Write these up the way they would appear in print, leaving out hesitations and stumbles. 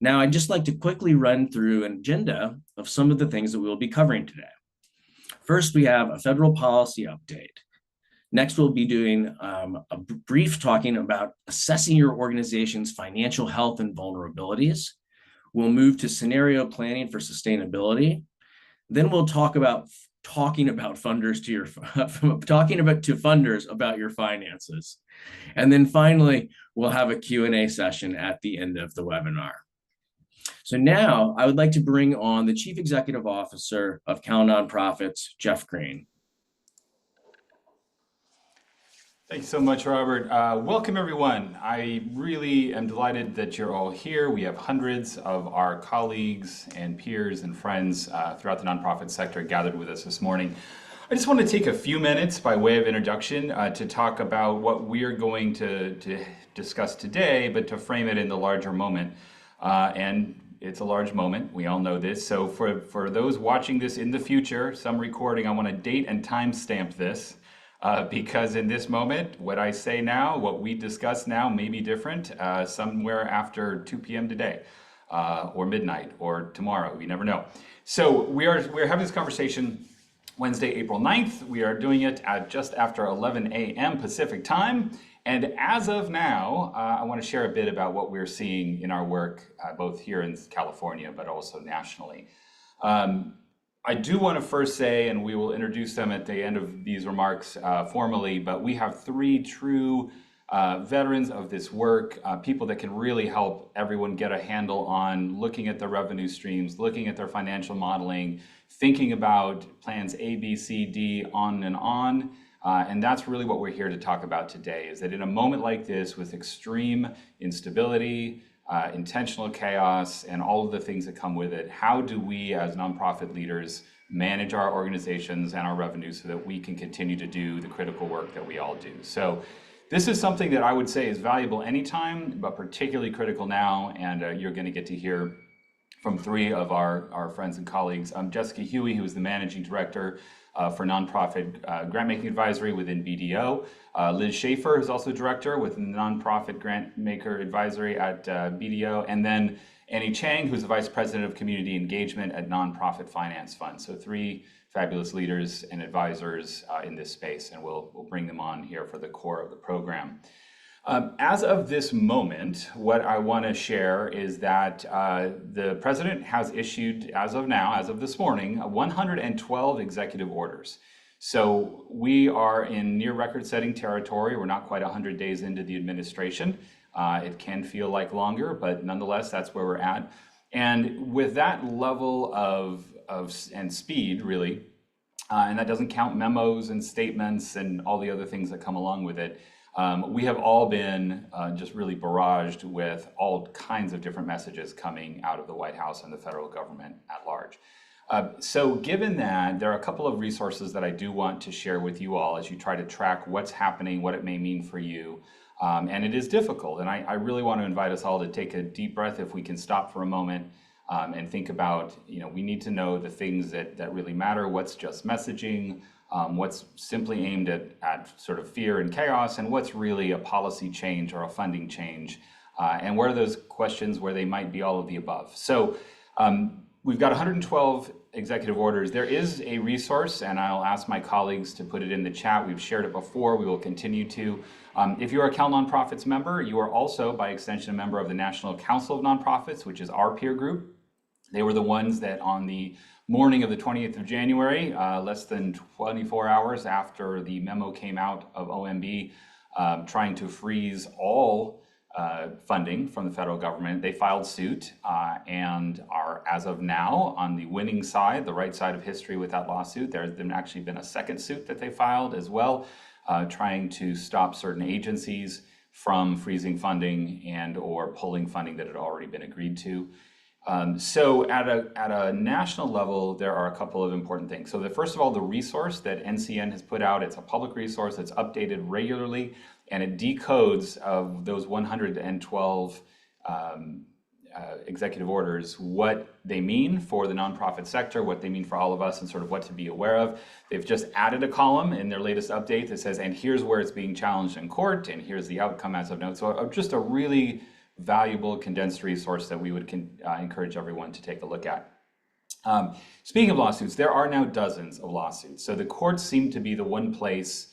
Now, I'd just like to quickly run through an agenda of some of the things that we will be covering today. First, we have a federal policy update. Next, we'll be doing a brief talking about assessing your organization's financial health and vulnerabilities. We'll move to scenario planning for sustainability. Then we'll talk about talking about funders to your funders about your finances. And then finally, we'll have a Q&A session at the end of the webinar. So now I would like to bring on the Chief Executive Officer of Cal Nonprofits, Jeff Green. Thanks so much, Robert. Welcome, everyone. I really am delighted that you're all here. We have hundreds of our colleagues and peers and friends throughout the nonprofit sector gathered with us this morning. I just want to take a few minutes by way of introduction to talk about what we're going to discuss today, but to frame it in the larger moment. And it's a large moment. We all know this. So for those watching this in the future, some recording, I want to date and time stamp this. Because in this moment, what I say now, what we discuss now may be different somewhere after 2 p.m. today, or midnight, or tomorrow. We never know. So we're having this conversation Wednesday, April 9th. We are doing it at just after 11 a.m. Pacific time. And as of now, I want to share a bit about what we're seeing in our work, both here in California, but also nationally. I do want to first say, and we will introduce them at the end of these remarks formally, but we have three true veterans of this work, people that can really help everyone get a handle on looking at their revenue streams, looking at their financial modeling, thinking about plans A, B, C, D, on and on. And that's really what we're here to talk about today, is that in a moment like this with extreme instability, intentional chaos, and all of the things that come with it, how do we as nonprofit leaders manage our organizations and our revenues so that we can continue to do the critical work that we all do? So this is something that I would say is valuable anytime, but particularly critical now, and you're going to get to hear from three of our friends and colleagues. Jessica Huey, who is the Managing Director for Nonprofit Grant Making Advisory within BDO. Liz Schaefer, who's also Director within the Nonprofit Grant Maker Advisory at BDO. And then Annie Chang, who's the Vice President of Community Engagement at Nonprofit Finance Fund. So three fabulous leaders and advisors in this space, and we'll bring them on here for the core of the program. As of this moment, what I want to share is that the President has issued, as of now, as of this morning, 112 executive orders. So we are in near record-setting territory. We're not quite 100 days into the administration. It can feel like longer, but nonetheless, that's where we're at. And with that level of and speed, really, and that doesn't count memos and statements and all the other things that come along with it, we have all been just really barraged with all kinds of different messages coming out of the White House and the federal government at large. So given that, there are a couple of resources that I do want to share with you all as you try to track what's happening, what it may mean for you. And it is difficult. And I really want to invite us all to take a deep breath if we can stop for a moment and think about, we need to know the things that really matter, what's just messaging, what's simply aimed at sort of fear and chaos, and what's really a policy change or a funding change, and where are those questions where they might be all of the above. So we've got 112 executive orders. There is a resource, and I'll ask my colleagues to put it in the chat. We've shared it before. We will continue to. If you're a Cal Nonprofits member, you are also, by extension, a member of the National Council of Nonprofits, which is our peer group. They were the ones that on the morning of the 20th of January, less than 24 hours after the memo came out of OMB trying to freeze all funding from the federal government, they filed suit and are, as of now, on the winning side, the right side of history with that lawsuit. There's actually been a second suit that they filed as well, trying to stop certain agencies from freezing funding and or pulling funding that had already been agreed to. So at a national level, there are a couple of important things. So first of all, the resource that NCN has put out, it's a public resource that's updated regularly, and it decodes of those 112 executive orders, what they mean for the nonprofit sector, what they mean for all of us, and sort of what to be aware of. They've just added a column in their latest update that says, and here's where it's being challenged in court, and here's the outcome as of now. So just a really valuable condensed resource that we would encourage everyone to take a look at. Speaking of lawsuits, there are now dozens of lawsuits. So the courts seem to be the one place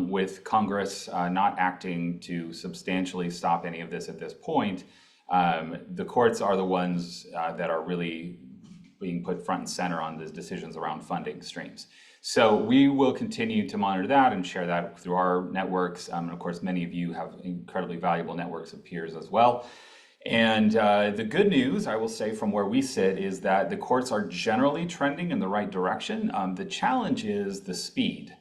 with Congress not acting to substantially stop any of this at this point. The courts are the ones that are really being put front and center on the decisions around funding streams. So we will continue to monitor that and share that through our networks. And of course, many of you have incredibly valuable networks of peers as well. And the good news, I will say, from where we sit is that the courts are generally trending in the right direction. The challenge is the speed.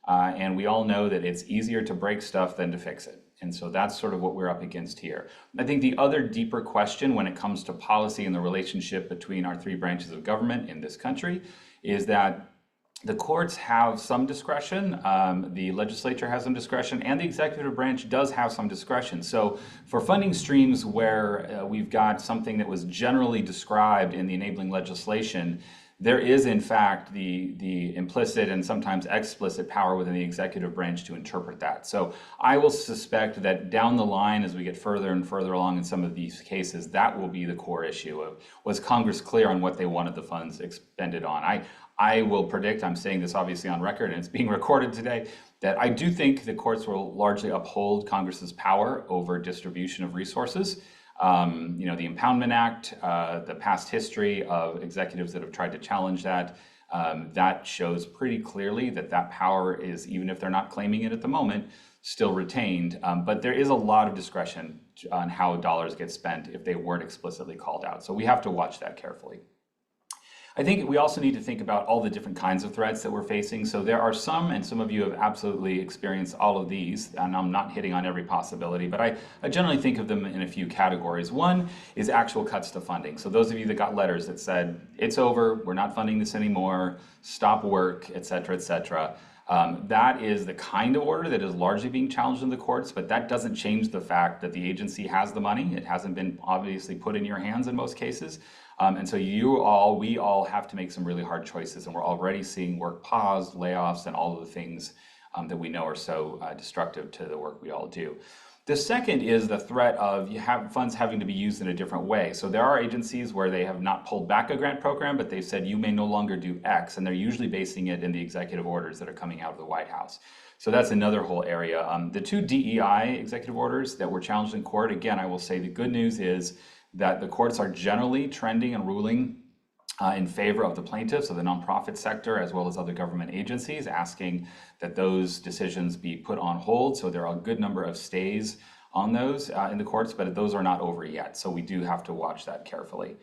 And we all know that it's easier to break stuff than to fix it. And so that's sort of what we're up against here. I think the other deeper question when it comes to policy and the relationship between our three branches of government in this country is that the courts have some discretion, the legislature has some discretion, and the executive branch does have some discretion. So for funding streams where we've got something that was generally described in the enabling legislation, there is in fact the implicit and sometimes explicit power within the executive branch to interpret that. So I will suspect that down the line, as we get further and further along in some of these cases, that will be the core issue of, was Congress clear on what they wanted the funds expended on? I will predict, I'm saying this obviously on record and it's being recorded today, that I do think the courts will largely uphold Congress's power over distribution of resources. You know, the Impoundment Act, the past history of executives that have tried to challenge that, that shows pretty clearly that that power is, even if they're not claiming it at the moment, still retained. But there is a lot of discretion on how dollars get spent if they weren't explicitly called out. So we have to watch that carefully. I think we also need to think about all the different kinds of threats that we're facing. So there are some, and some of you have absolutely experienced all of these, and I'm not hitting on every possibility, but I generally think of them in a few categories. One is actual cuts to funding. So those of you that got letters that said, it's over, we're not funding this anymore, stop work, et cetera, et cetera. That is the kind of order that is largely being challenged in the courts, but that doesn't change the fact that the agency has the money. It hasn't been obviously put in your hands in most cases. And so we all have to make some really hard choices, and we're already seeing work paused, layoffs, and all of the things that we know are so destructive to the work we all do. The second is the threat of funds having to be used in a different way. So there are agencies where they have not pulled back a grant program, but they've said you may no longer do X, and they're usually basing it in the executive orders that are coming out of the White House. So that's another whole area. The two DEI executive orders that were challenged in court, again, I will say the good news is that the courts are generally trending and ruling in favor of the plaintiffs of the nonprofit sector, as well as other government agencies, asking that those decisions be put on hold. So there are a good number of stays on those in the courts, but those are not over yet. So we do have to watch that carefully.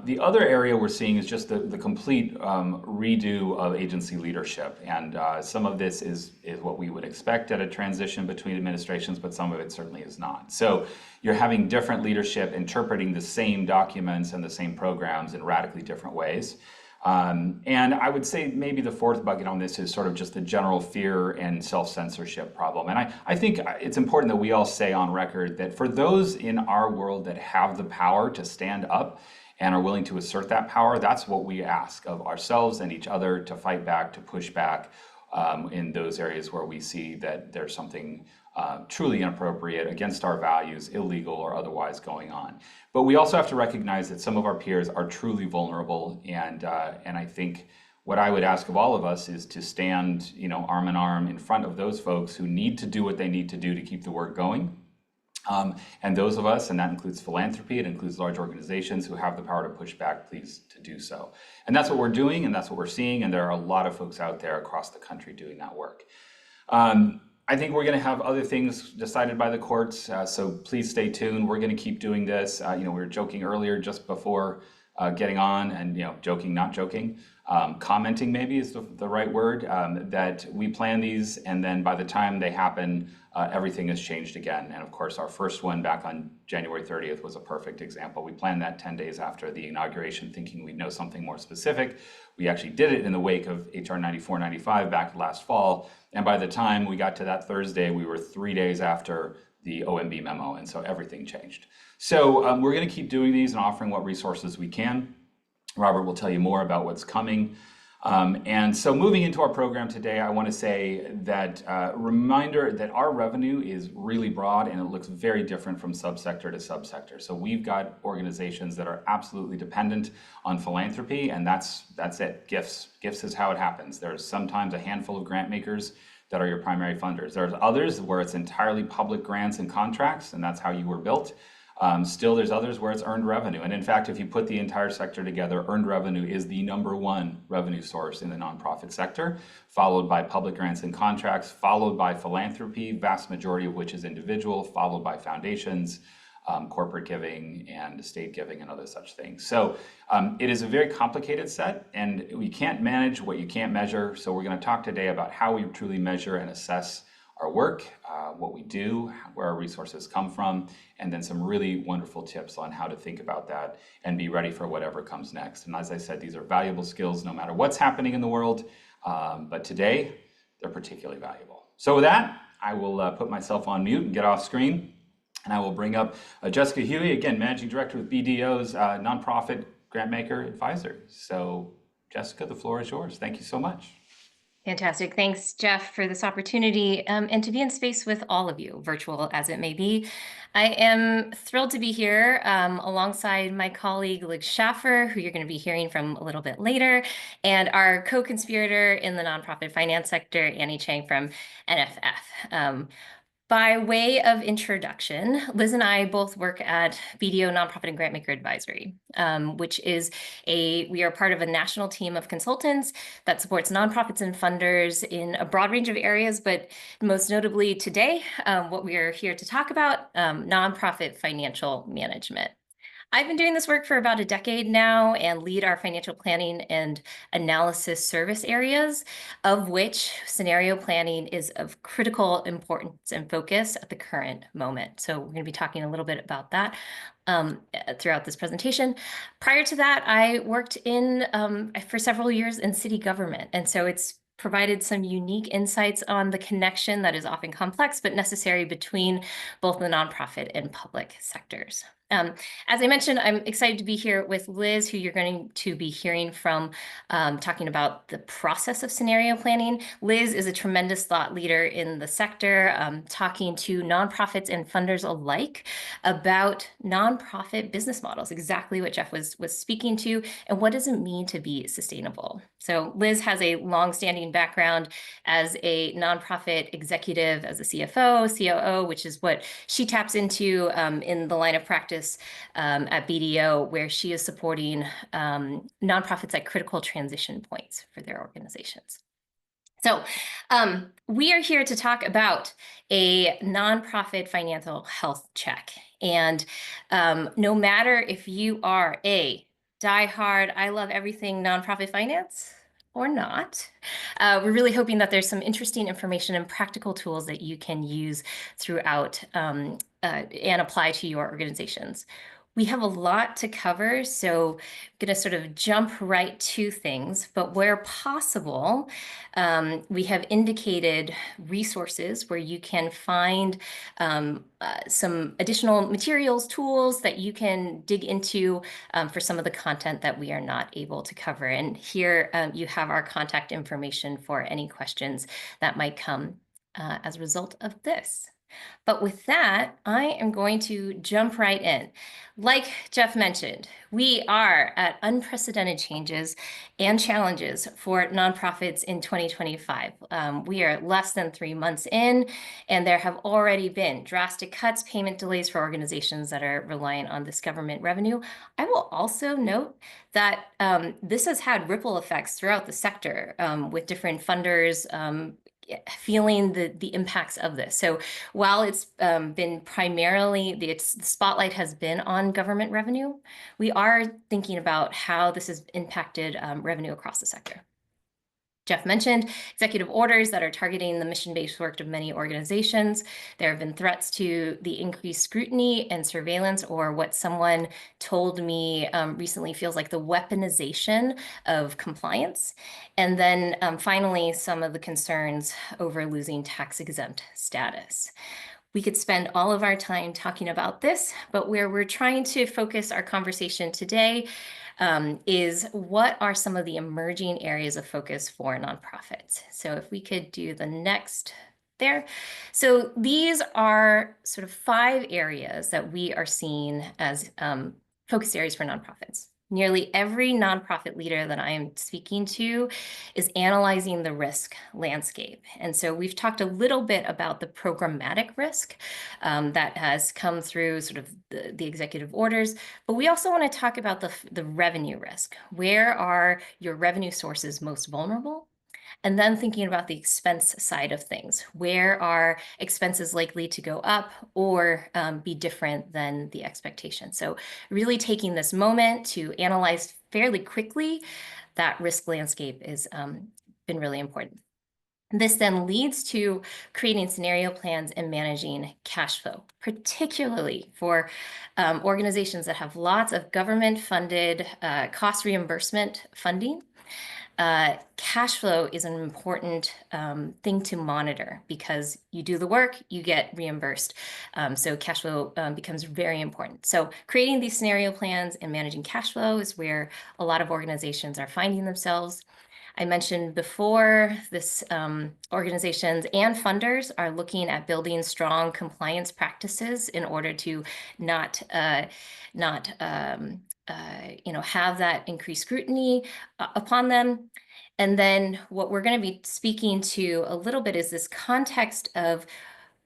The other area we're seeing is just the complete redo of agency leadership. And some of this is what we would expect at a transition between administrations, but some of it certainly is not. So you're having different leadership interpreting the same documents and the same programs in radically different ways. And I would say maybe the fourth bucket on this is sort of just the general fear and self-censorship problem. And I think it's important that we all say on record that for those in our world that have the power to stand up and are willing to assert that power, that's what we ask of ourselves and each other, to fight back, to push back in those areas where we see that there's something truly inappropriate, against our values, illegal or otherwise going on. But we also have to recognize that some of our peers are truly vulnerable, and I think what I would ask of all of us is to stand, arm in arm in front of those folks who need to do what they need to do to keep the work going. And those of us, and that includes philanthropy, it includes large organizations who have the power to push back, please to do so. And that's what we're doing, and that's what we're seeing, and there are a lot of folks out there across the country doing that work. I think we're going to have other things decided by the courts, so please stay tuned. We're going to keep doing this. We were joking earlier just before getting on, and joking, not joking, commenting maybe is the right word, that we plan these, and then by the time they happen, everything has changed again. And of course, our first one back on January 30th was a perfect example. We planned that 10 days after the inauguration, thinking we'd know something more specific. We actually did it in the wake of HR 9495 back last fall. And by the time we got to that Thursday, we were 3 days after the OMB memo. And so everything changed. So we're going to keep doing these and offering what resources we can. Robert will tell you more about what's coming. And so moving into our program today, I want to say that reminder that our revenue is really broad and it looks very different from subsector to subsector. So we've got organizations that are absolutely dependent on philanthropy, and that's it. Gifts is how it happens. There's sometimes a handful of grant makers that are your primary funders. There's others where it's entirely public grants and contracts, and that's how you were built. Still, there's others where it's earned revenue. And in fact, if you put the entire sector together, earned revenue is the #1 revenue source in the nonprofit sector, followed by public grants and contracts, followed by philanthropy, vast majority of which is individual, followed by foundations, corporate giving, and state giving, and other such things. So it is a very complicated set, and we can't manage what you can't measure. So we're going to talk today about how we truly measure and assess our work, what we do, where our resources come from, and then some really wonderful tips on how to think about that and be ready for whatever comes next. And as I said, these are valuable skills no matter what's happening in the world, but today they're particularly valuable. So with that, I will put myself on mute and get off screen, and I will bring up Jessica Huey, again, Managing Director with BDO's Nonprofit Grantmaker Advisor. So Jessica, the floor is yours. Thank you so much. Fantastic. Thanks, Jeff, for this opportunity and to be in space with all of you, virtual as it may be. I am thrilled to be here alongside my colleague, Liz Schaffer, who you're going to be hearing from a little bit later, and our co-conspirator in the nonprofit finance sector, Annie Chang from NFF. By way of introduction, Liz and I both work at BDO Nonprofit and Grantmaker Advisory, which is we are part of a national team of consultants that supports nonprofits and funders in a broad range of areas, but most notably today, what we are here to talk about, nonprofit financial management. I've been doing this work for about a decade now and lead our financial planning and analysis service areas, of which scenario planning is of critical importance and focus at the current moment. So we're going to be talking a little bit about that throughout this presentation. Prior to that, I worked for several years in city government. And so it's provided some unique insights on the connection that is often complex but necessary between both the nonprofit and public sectors. As I mentioned, I'm excited to be here with Liz, who you're going to be hearing from, talking about the process of scenario planning. Liz is a tremendous thought leader in the sector, talking to nonprofits and funders alike about nonprofit business models, exactly what Jeff was speaking to, and what does it mean to be sustainable. So Liz has a long-standing background as a nonprofit executive, as a CFO, COO, which is what she taps into in the line of practice at BDO, where she is supporting nonprofits at critical transition points for their organizations. So we are here to talk about a nonprofit financial health check. And no matter if you are a diehard, I love everything nonprofit finance or not, we're really hoping that there's some interesting information and practical tools that you can use throughout and apply to your organizations. We have a lot to cover, so I'm going to sort of jump right to things, but where possible, we have indicated resources where you can find some additional materials, tools that you can dig into for some of the content that we are not able to cover. And here you have our contact information for any questions that might come as a result of this. But with that, I am going to jump right in. Like Jeff mentioned, we are at unprecedented changes and challenges for nonprofits in 2025. We are less than 3 months in, and there have already been drastic cuts, payment delays for organizations that are reliant on this government revenue. I will also note that this has had ripple effects throughout the sector with different funders feeling the impacts of this. So while it's been primarily, the spotlight has been on government revenue, we are thinking about how this has impacted revenue across the sector. Jeff mentioned executive orders that are targeting the mission-based work of many organizations. There have been threats to the increased scrutiny and surveillance, or what someone told me recently feels like the weaponization of compliance. And then finally, some of the concerns over losing tax-exempt status. We could spend all of our time talking about this, but where we're trying to focus our conversation today is what are some of the emerging areas of focus for nonprofits. So if we could do the next there. So these are sort of 5 areas that we are seeing as focus areas for nonprofits. Nearly every nonprofit leader that I am speaking to is analyzing the risk landscape. And so we've talked a little bit about the programmatic risk that has come through sort of the executive orders, but we also want to talk about the revenue risk. Where are your revenue sources most vulnerable? And then thinking about the expense side of things. Where are expenses likely to go up or be different than the expectation? So really taking this moment to analyze fairly quickly that risk landscape has been really important. This then leads to creating scenario plans and managing cash flow, particularly for organizations that have lots of government-funded cost reimbursement funding. Cash flow is an important thing to monitor because you do the work, you get reimbursed. So cash flow becomes very important. So creating these scenario plans and managing cash flow is where a lot of organizations are finding themselves. I mentioned before, this organizations and funders are looking at building strong compliance practices in order to not have that increased scrutiny upon them. And then what we're going to be speaking to a little bit is this context of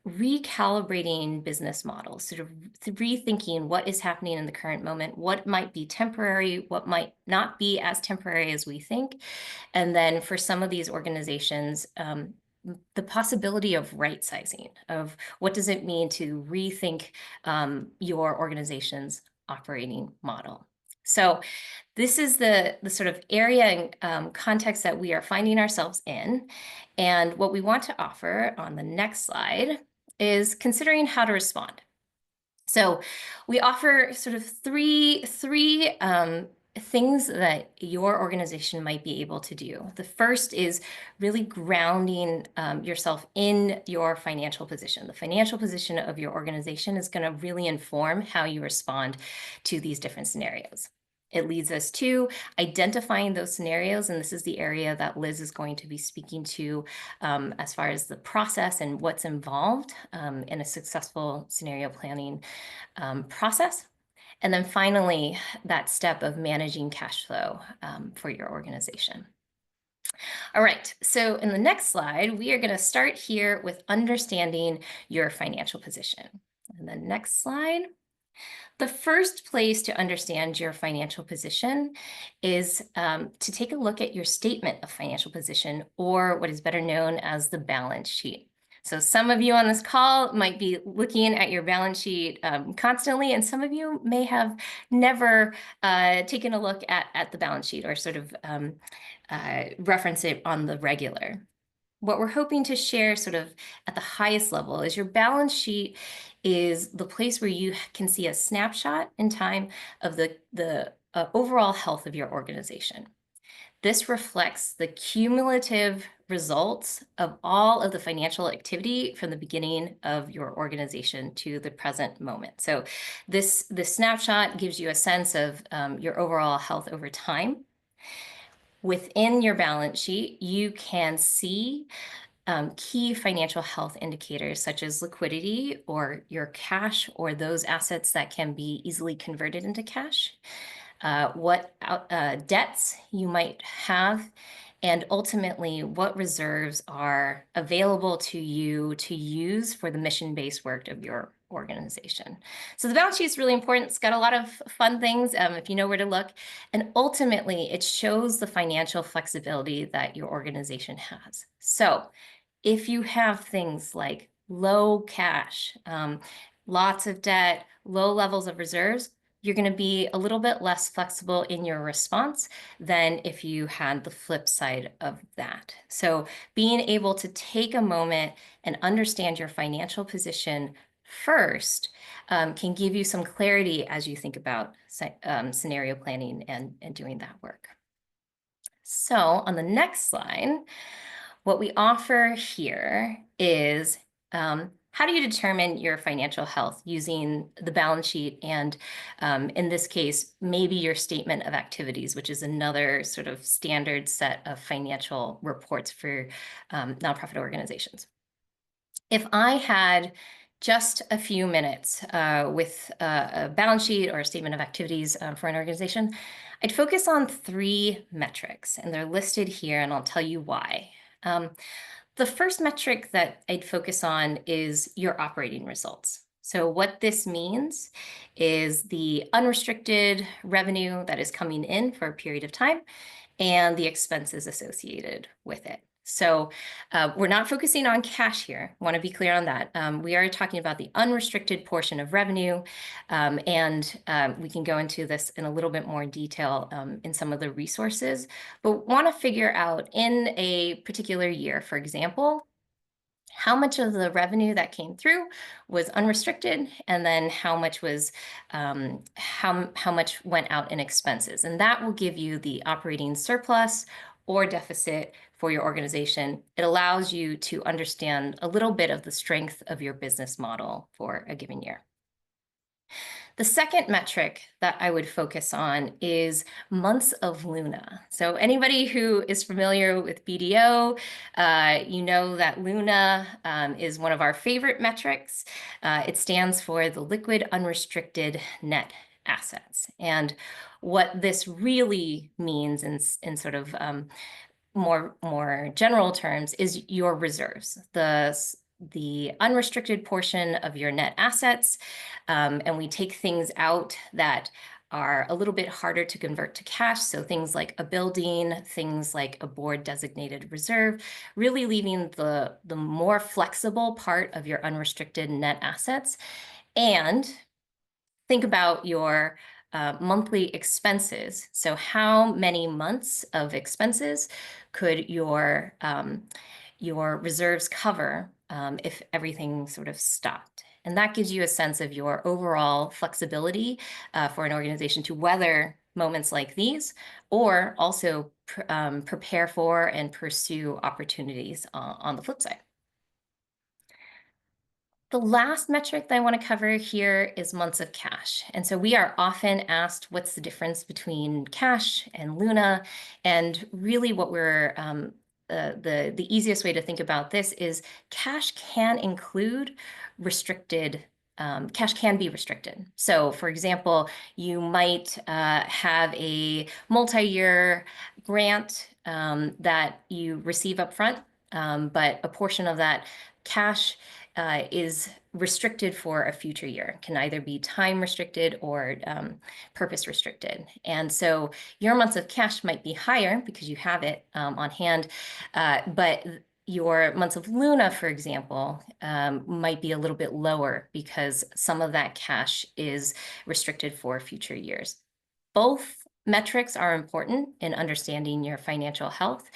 recalibrating business models, sort of rethinking what is happening in the current moment, what might be temporary, what might not be as temporary as we think. And then for some of these organizations, the possibility of right sizing, of what does it mean to rethink your organization's operating model. So this is the sort of area and context that we are finding ourselves in. And what we want to offer on the next slide is considering how to respond. So we offer sort of three things that your organization might be able to do. The first is really grounding yourself in your financial position. The financial position of your organization is going to really inform how you respond to these different scenarios. It leads us to identifying those scenarios, and this is the area that Liz is going to be speaking to as far as the process and what's involved in a successful scenario planning process. And then finally, that step of managing cash flow for your organization. All right, so in the next slide, we are going to start here with understanding your financial position. And the next slide. The first place to understand your financial position is to take a look at your statement of financial position, or what is better known as the balance sheet. So some of you on this call might be looking at your balance sheet constantly, and some of you may have never taken a look at the balance sheet or sort of reference it on the regular. What we're hoping to share sort of at the highest level is your balance sheet is the place where you can see a snapshot in time of the overall health of your organization. This reflects the cumulative results of all of the financial activity from the beginning of your organization to the present moment. So this snapshot gives you a sense of your overall health over time. Within your balance sheet, you can see key financial health indicators such as liquidity or your cash or those assets that can be easily converted into cash, what debts you might have, and ultimately what reserves are available to you to use for the mission-based work of your organization. So the balance sheet is really important. It's got a lot of fun things if you know where to look. And ultimately, it shows the financial flexibility that your organization has. So if you have things like low cash, lots of debt, low levels of reserves, you're going to be a little bit less flexible in your response than if you had the flip side of that. So being able to take a moment and understand your financial position first can give you some clarity as you think about scenario planning and doing that work. So on the next slide, what we offer here is how do you determine your financial health using the balance sheet and, in this case, maybe your statement of activities, which is another sort of standard set of financial reports for nonprofit organizations? If I had just a few minutes with a balance sheet or a statement of activities for an organization, I'd focus on 3 metrics, and they're listed here, and I'll tell you why. The first metric that I'd focus on is your operating results. So what this means is the unrestricted revenue that is coming in for a period of time and the expenses associated with it. So we're not focusing on cash here. I want to be clear on that. We are talking about the unrestricted portion of revenue, and we can go into this in a little bit more detail in some of the resources, but want to figure out in a particular year, for example, how much of the revenue that came through was unrestricted, and then how much was how much went out in expenses, and that will give you the operating surplus or deficit for your organization. It allows you to understand a little bit of the strength of your business model for a given year. The second metric that I would focus on is months of Luna. So anybody who is familiar with BDO, you know that Luna is one of our favorite metrics. It stands for the liquid unrestricted net assets. And what this really means in sort of more general terms is your reserves, the unrestricted portion of your net assets, and we take things out that are a little bit harder to convert to cash. So things like a building, things like a board designated reserve, really leaving the more flexible part of your unrestricted net assets. And think about your monthly expenses. So how many months of expenses could your reserves cover if everything sort of stopped? And that gives you a sense of your overall flexibility for an organization to weather moments like these, or also prepare for and pursue opportunities on the flip side. The last metric that I want to cover here is months of cash. And so we are often asked what's the difference between cash and Luna. And really what we're, the easiest way to think about this is cash can include restricted, cash can be restricted. So for example, you might have a multi-year grant that you receive upfront, but a portion of that cash is restricted for a future year. It can either be time restricted or purpose restricted. And so your months of cash might be higher because you have it on hand, but your months of Luna, for example, might be a little bit lower because some of that cash is restricted for future years. Both metrics are important in understanding your financial health,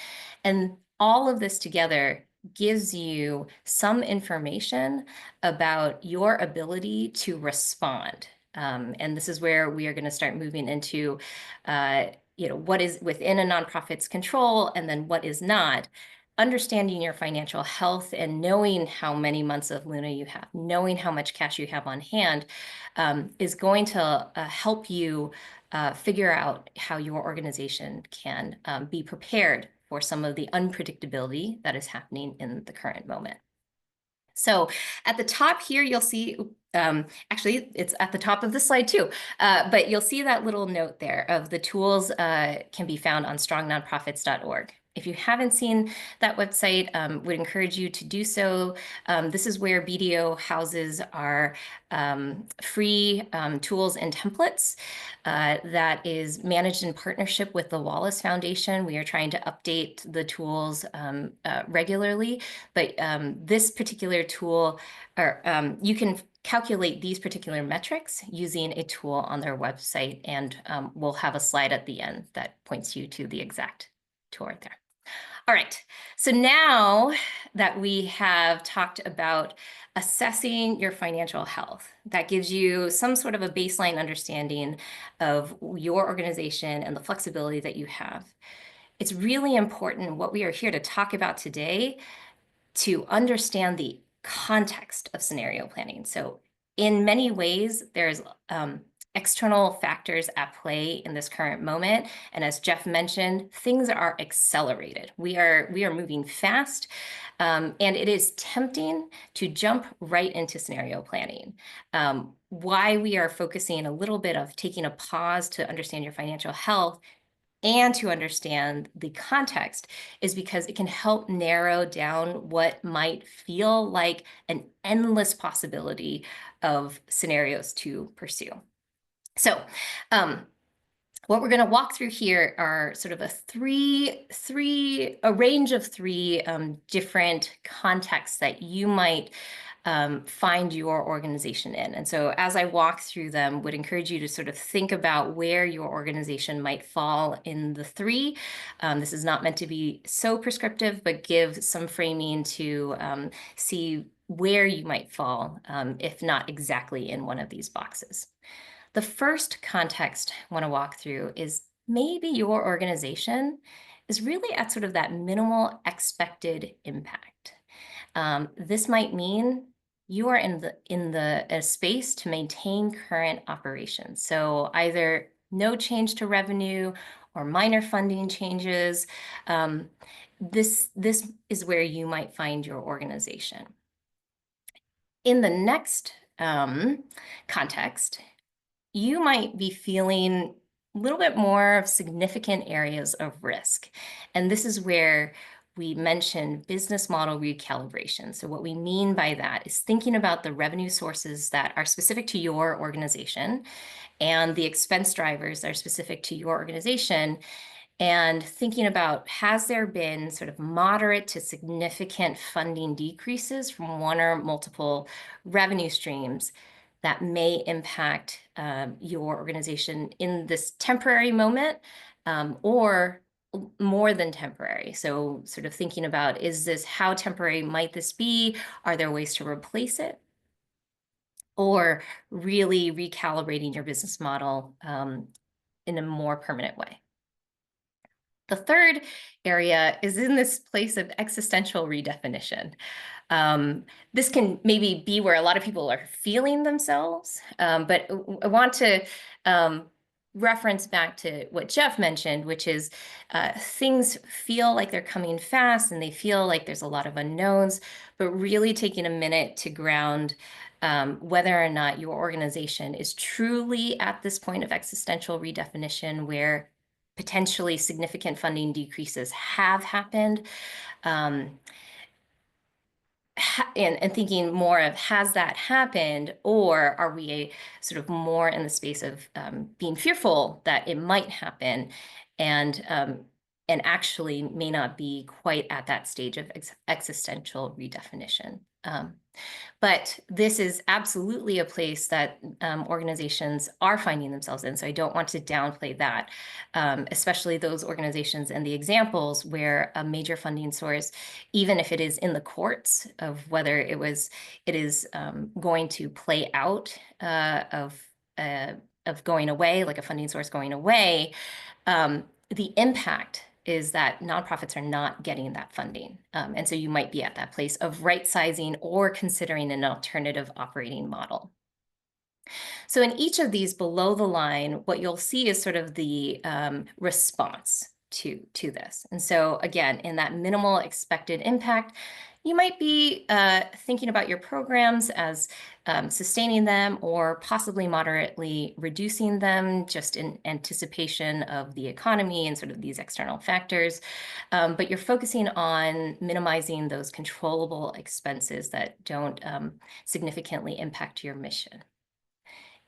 and all of this together gives you some information about your ability to respond. And this is where we are going to start moving into, what is within a nonprofit's control and then what is not. Understanding your financial health and knowing how many months of Luna you have, knowing how much cash you have on hand, is going to help you figure out how your organization can be prepared for some of the unpredictability that is happening in the current moment. So at the top here, you'll see, actually, it's at the top of the slide too, but you'll see that little note there of the tools can be found on strongnonprofits.org. If you haven't seen that website, would encourage you to do so. This is where BDO houses our free tools and templates that is managed in partnership with the Wallace Foundation. We are trying to update the tools regularly, but this particular tool, or you can calculate these particular metrics using a tool on their website, and we'll have a slide at the end that points you to the exact tool right there. All right, so now that we have talked about assessing your financial health, that gives you some sort of a baseline understanding of your organization and the flexibility that you have. It's really important what we are here to talk about today to understand the context of scenario planning. So in many ways, there's external factors at play in this current moment. And as Jeff mentioned, things are accelerated. We are moving fast, and it is tempting to jump right into scenario planning. Why we are focusing a little bit of taking a pause to understand your financial health and to understand the context is because it can help narrow down what might feel like an endless possibility of scenarios to pursue. So what we're going to walk through here are sort of a range of three different contexts that you might find your organization in. And so as I walk through them, would encourage you to sort of think about where your organization might fall in the three. This is not meant to be so prescriptive, but give some framing to see where you might fall, if not exactly in one of these boxes. The first context I want to walk through is maybe your organization is really at sort of that minimal expected impact. This might mean you are in a space to maintain current operations. So either no change to revenue or minor funding changes. This is where you might find your organization. In the next context, you might be feeling a little bit more of significant areas of risk. And this is where we mention business model recalibration. So what we mean by that is thinking about the revenue sources that are specific to your organization and the expense drivers that are specific to your organization, and thinking about, has there been sort of moderate to significant funding decreases from one or multiple revenue streams that may impact your organization in this temporary moment, or more than temporary. So sort of thinking about, how temporary might this be? Are there ways to replace it? Or really recalibrating your business model in a more permanent way. The third area is in this place of existential redefinition. This can maybe be where a lot of people are feeling themselves, but I want to reference back to what Jeff mentioned, which is things feel like they're coming fast and they feel like there's a lot of unknowns, but really taking a minute to ground whether or not your organization is truly at this point of existential redefinition where potentially significant funding decreases have happened, and thinking more of, has that happened, or are we sort of more in the space of being fearful that it might happen, and actually may not be quite at that stage of existential redefinition. But this is absolutely a place that organizations are finding themselves in. So I don't want to downplay that, especially those organizations and the examples where a major funding source, even if it is in the courts of whether it is going to play out of going away, like a funding source going away, the impact is that nonprofits are not getting that funding. And so you might be at that place of right-sizing or considering an alternative operating model. So in each of these below the line, what you'll see is sort of the response to this. And so again, in that minimal expected impact, you might be thinking about your programs as sustaining them or possibly moderately reducing them just in anticipation of the economy and sort of these external factors. But you're focusing on minimizing those controllable expenses that don't significantly impact your mission.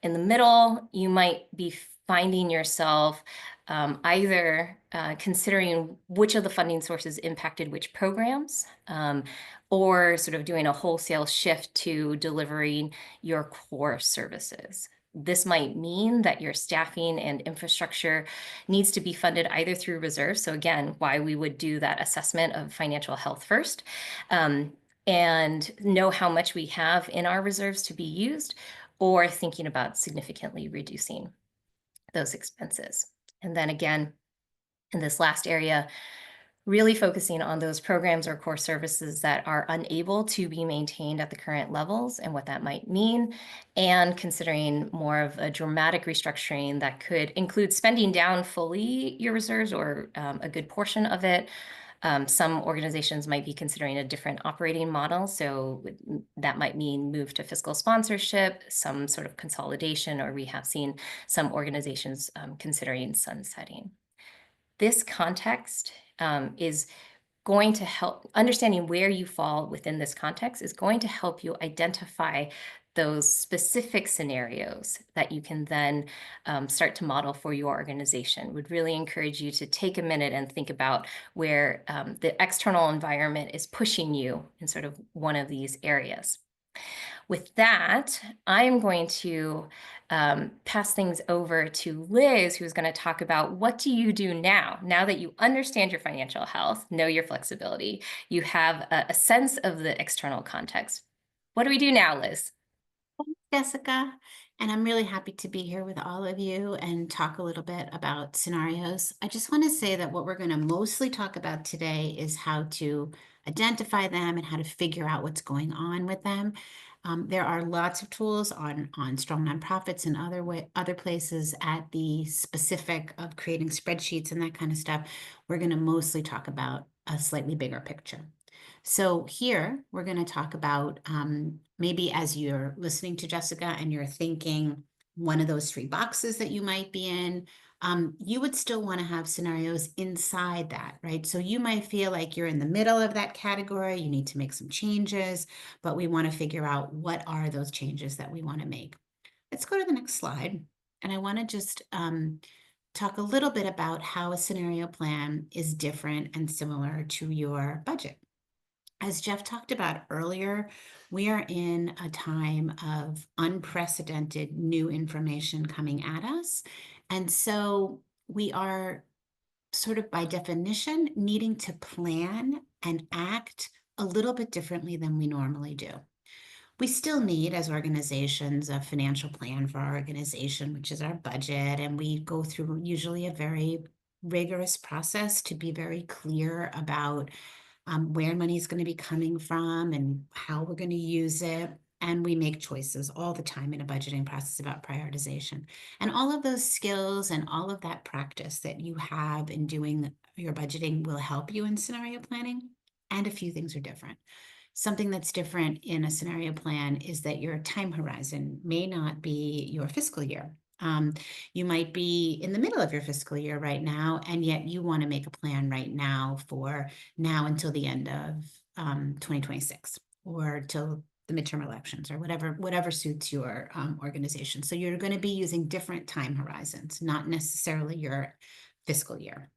In the middle, you might be finding yourself either considering which of the funding sources impacted which programs, or sort of doing a wholesale shift to delivering your core services. This might mean that your staffing and infrastructure needs to be funded either through reserves. So again, why we would do that assessment of financial health first, and know how much we have in our reserves to be used, or thinking about significantly reducing those expenses. And then again, in this last area, really focusing on those programs or core services that are unable to be maintained at the current levels and what that might mean, and considering more of a dramatic restructuring that could include spending down fully your reserves or a good portion of it. Some organizations might be considering a different operating model, so that might mean move to fiscal sponsorship, some sort of consolidation, or we have seen some organizations considering sunsetting. This context is going to help. Understanding where you fall within this context is going to help you identify those specific scenarios that you can then start to model for your organization. Would really encourage you to take a minute and think about where the external environment is pushing you in sort of one of these areas. With that, I am going to pass things over to Liz, who's going to talk about what do you do now that you understand your financial health, know your flexibility, you have a sense of the external context. What do we do now, Liz? Jessica, and I'm really happy to be here with all of you and talk a little bit about scenarios. I just want to say that what we're going to mostly talk about today is how to identify them and how to figure out what's going on with them. There are lots of tools on Strong Nonprofits and other places at the specific of creating spreadsheets and that kind of stuff. We're going to mostly talk about a slightly bigger picture. So here we're going to talk about maybe as you're listening to Jessica and you're thinking one of those three boxes that you might be in, you would still want to have scenarios inside that, right? So you might feel like you're in the middle of that category, you need to make some changes, but we want to figure out what are those changes that we want to make. Let's go to the next slide. And I want to just talk a little bit about how a scenario plan is different and similar to your budget. As Jeff talked about earlier, we are in a time of unprecedented new information coming at us. And so we are sort of by definition needing to plan and act a little bit differently than we normally do. We still need, as organizations, a financial plan for our organization, which is our budget. And we go through usually a very rigorous process to be very clear about where money is going to be coming from and how we're going to use it. And we make choices all the time in a budgeting process about prioritization. And all of those skills and all of that practice that you have in doing your budgeting will help you in scenario planning. And a few things are different. Something that's different in a scenario plan is that your time horizon may not be your fiscal year. You might be in the middle of your fiscal year right now, and yet you want to make a plan right now for now until the end of 2026 or till the midterm elections or whatever suits your organization. So you're going to be using different time horizons, not necessarily your fiscal year.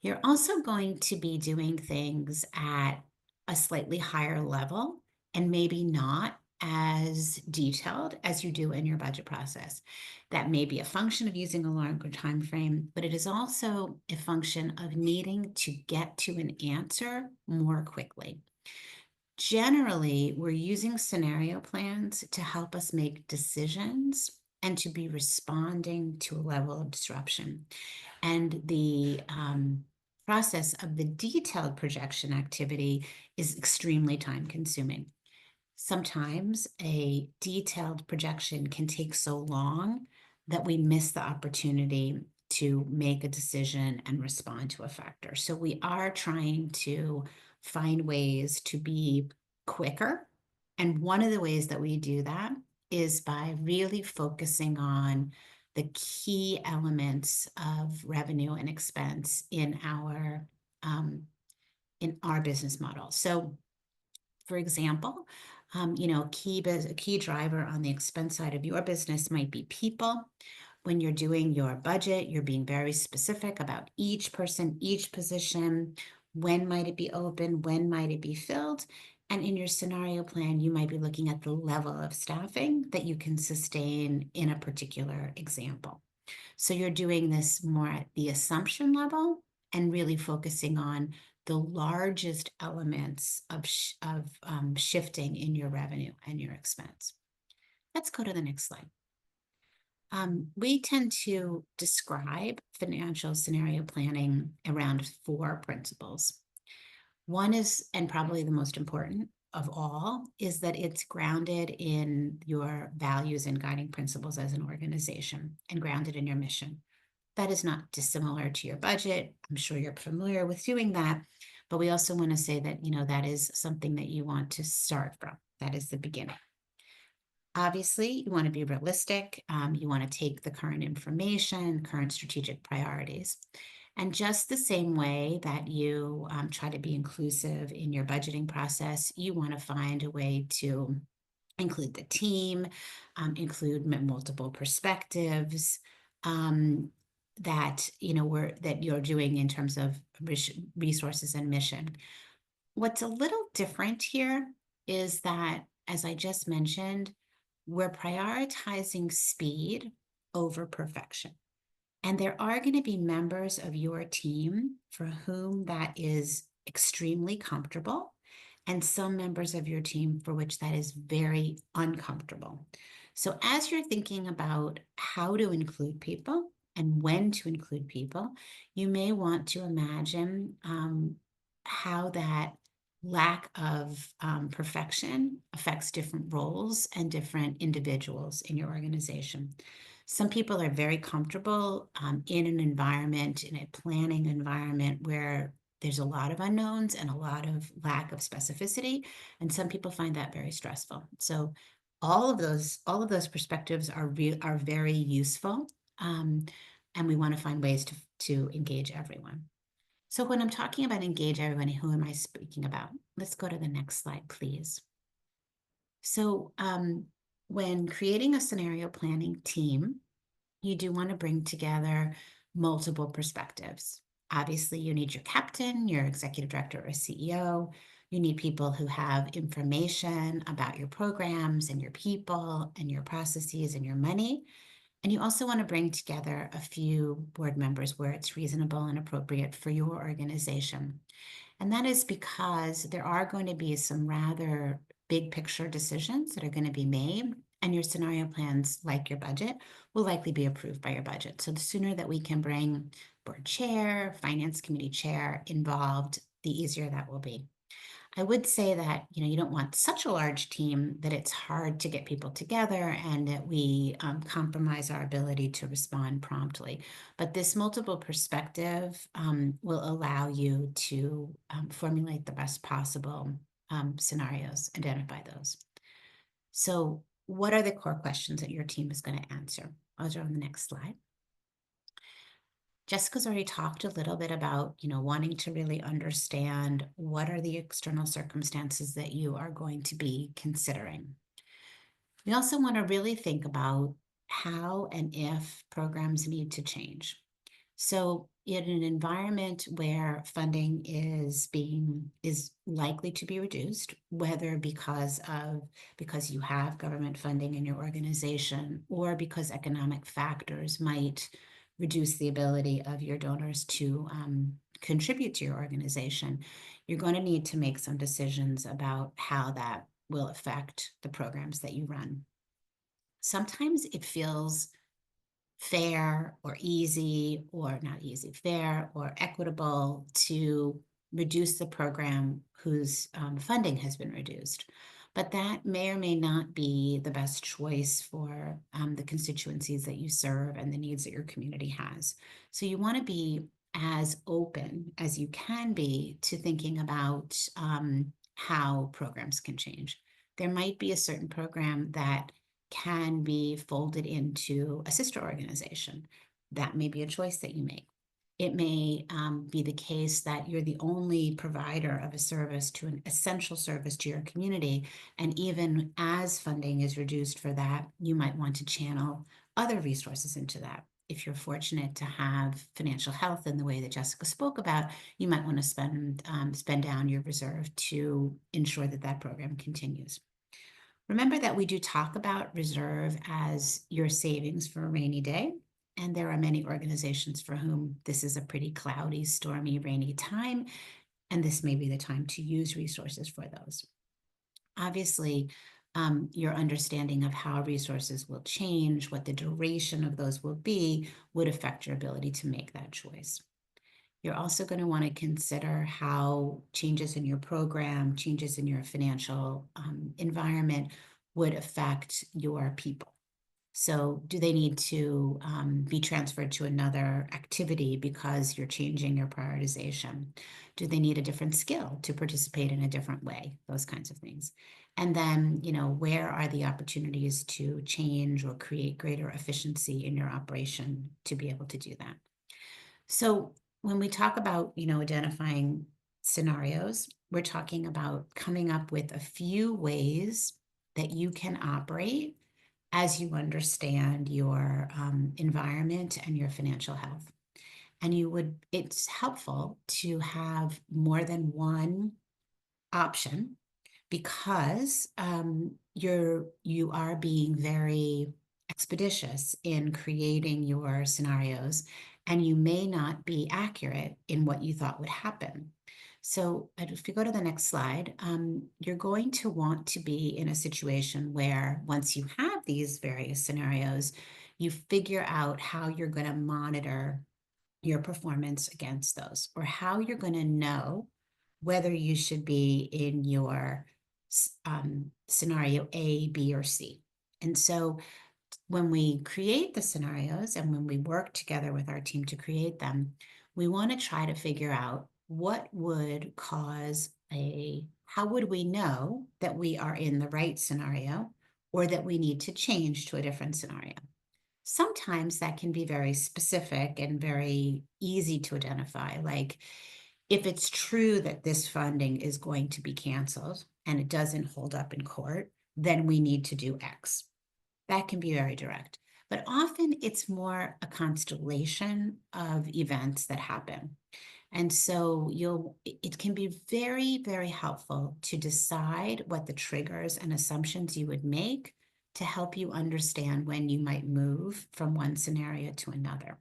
You're also going to be doing things at a slightly higher level and maybe not as detailed as you do in your budget process. That may be a function of using a longer time frame, but it is also a function of needing to get to an answer more quickly. Generally, we're using scenario plans to help us make decisions and to be responding to a level of disruption. And the process of the detailed projection activity is extremely time consuming. Sometimes a detailed projection can take so long that we miss the opportunity to make a decision and respond to a factor. So we are trying to find ways to be quicker. And one of the ways that we do that is by really focusing on the key elements of revenue and expense in our business model. So, for example, a key driver on the expense side of your business might be people. When you're doing your budget, you're being very specific about each person, each position. When might it be open? When might it be filled? And in your scenario plan, you might be looking at the level of staffing that you can sustain in a particular example. So you're doing this more at the assumption level and really focusing on the largest elements of shifting in your revenue and your expense. Let's go to the next slide. We tend to describe financial scenario planning around 4 principles. One is, and probably the most important of all, is that it's grounded in your values and guiding principles as an organization and grounded in your mission. That is not dissimilar to your budget. I'm sure you're familiar with doing that, but we also want to say that, that is something that you want to start from. That is the beginning. Obviously, you want to be realistic. You want to take the current information, current strategic priorities. And just the same way that you try to be inclusive in your budgeting process, you want to find a way to include the team, include multiple perspectives that you're doing in terms of resources and mission. What's a little different here is that, as I just mentioned, we're prioritizing speed over perfection. And there are going to be members of your team for whom that is extremely comfortable, and some members of your team for which that is very uncomfortable. So as you're thinking about how to include people and when to include people, you may want to imagine how that lack of perfection affects different roles and different individuals in your organization. Some people are very comfortable in an environment, in a planning environment where there's a lot of unknowns and a lot of lack of specificity, and some people find that very stressful. So all of those perspectives are very useful, and we want to find ways to engage everyone. So when I'm talking about engage everyone, who am I speaking about? Let's go to the next slide, please. So when creating a scenario planning team, you do want to bring together multiple perspectives. Obviously, you need your captain, your executive director or CEO. You need people who have information about your programs and your people and your processes and your money. And you also want to bring together a few board members where it's reasonable and appropriate for your organization. And that is because there are going to be some rather big picture decisions that are going to be made, and your scenario plans, like your budget, will likely be approved by your budget. So the sooner that we can bring board chair, finance committee chair involved, the easier that will be. I would say that, you don't want such a large team that it's hard to get people together and that we compromise our ability to respond promptly. But this multiple perspective will allow you to formulate the best possible scenarios, identify those. So what are the core questions that your team is going to answer? Those are on the next slide. Jessica's already talked a little bit about, wanting to really understand what are the external circumstances that you are going to be considering. We also want to really think about how and if programs need to change. So in an environment where funding is likely to be reduced, whether because you have government funding in your organization or because economic factors might reduce the ability of your donors to contribute to your organization, you're going to need to make some decisions about how that will affect the programs that you run. Sometimes it feels fair or easy, or not easy, fair or equitable to reduce the program whose funding has been reduced. But that may or may not be the best choice for the constituencies that you serve and the needs that your community has. So you want to be as open as you can be to thinking about how programs can change. There might be a certain program that can be folded into a sister organization. That may be a choice that you make. It may be the case that you're the only provider of a service to an essential service to your community. And even as funding is reduced for that, you might want to channel other resources into that. If you're fortunate to have financial health in the way that Jessica spoke about, you might want to spend down your reserve to ensure that that program continues. Remember that we do talk about reserve as your savings for a rainy day. And there are many organizations for whom this is a pretty cloudy, stormy, rainy time. And this may be the time to use resources for those. Obviously, your understanding of how resources will change, what the duration of those will be, would affect your ability to make that choice. You're also going to want to consider how changes in your program, changes in your financial environment would affect your people. So do they need to be transferred to another activity because you're changing your prioritization? Do they need a different skill to participate in a different way? Those kinds of things. And then, where are the opportunities to change or create greater efficiency in your operation to be able to do that? So when we talk about, identifying scenarios, we're talking about coming up with a few ways that you can operate as you understand your environment and your financial health. And it's helpful to have more than one option because you are being very expeditious in creating your scenarios, and you may not be accurate in what you thought would happen. So if you go to the next slide, you're going to want to be in a situation where once you have these various scenarios, you figure out how you're going to monitor your performance against those, or how you're going to know whether you should be in your scenario A, B, or C. And so when we create the scenarios and when we work together with our team to create them, we want to try to figure out what would cause how would we know that we are in the right scenario or that we need to change to a different scenario. Sometimes that can be very specific and very easy to identify. Like if it's true that this funding is going to be canceled and it doesn't hold up in court, then we need to do X. That can be very direct. But often it's more a constellation of events that happen. And so it can be very, very helpful to decide what the triggers and assumptions you would make to help you understand when you might move from one scenario to another.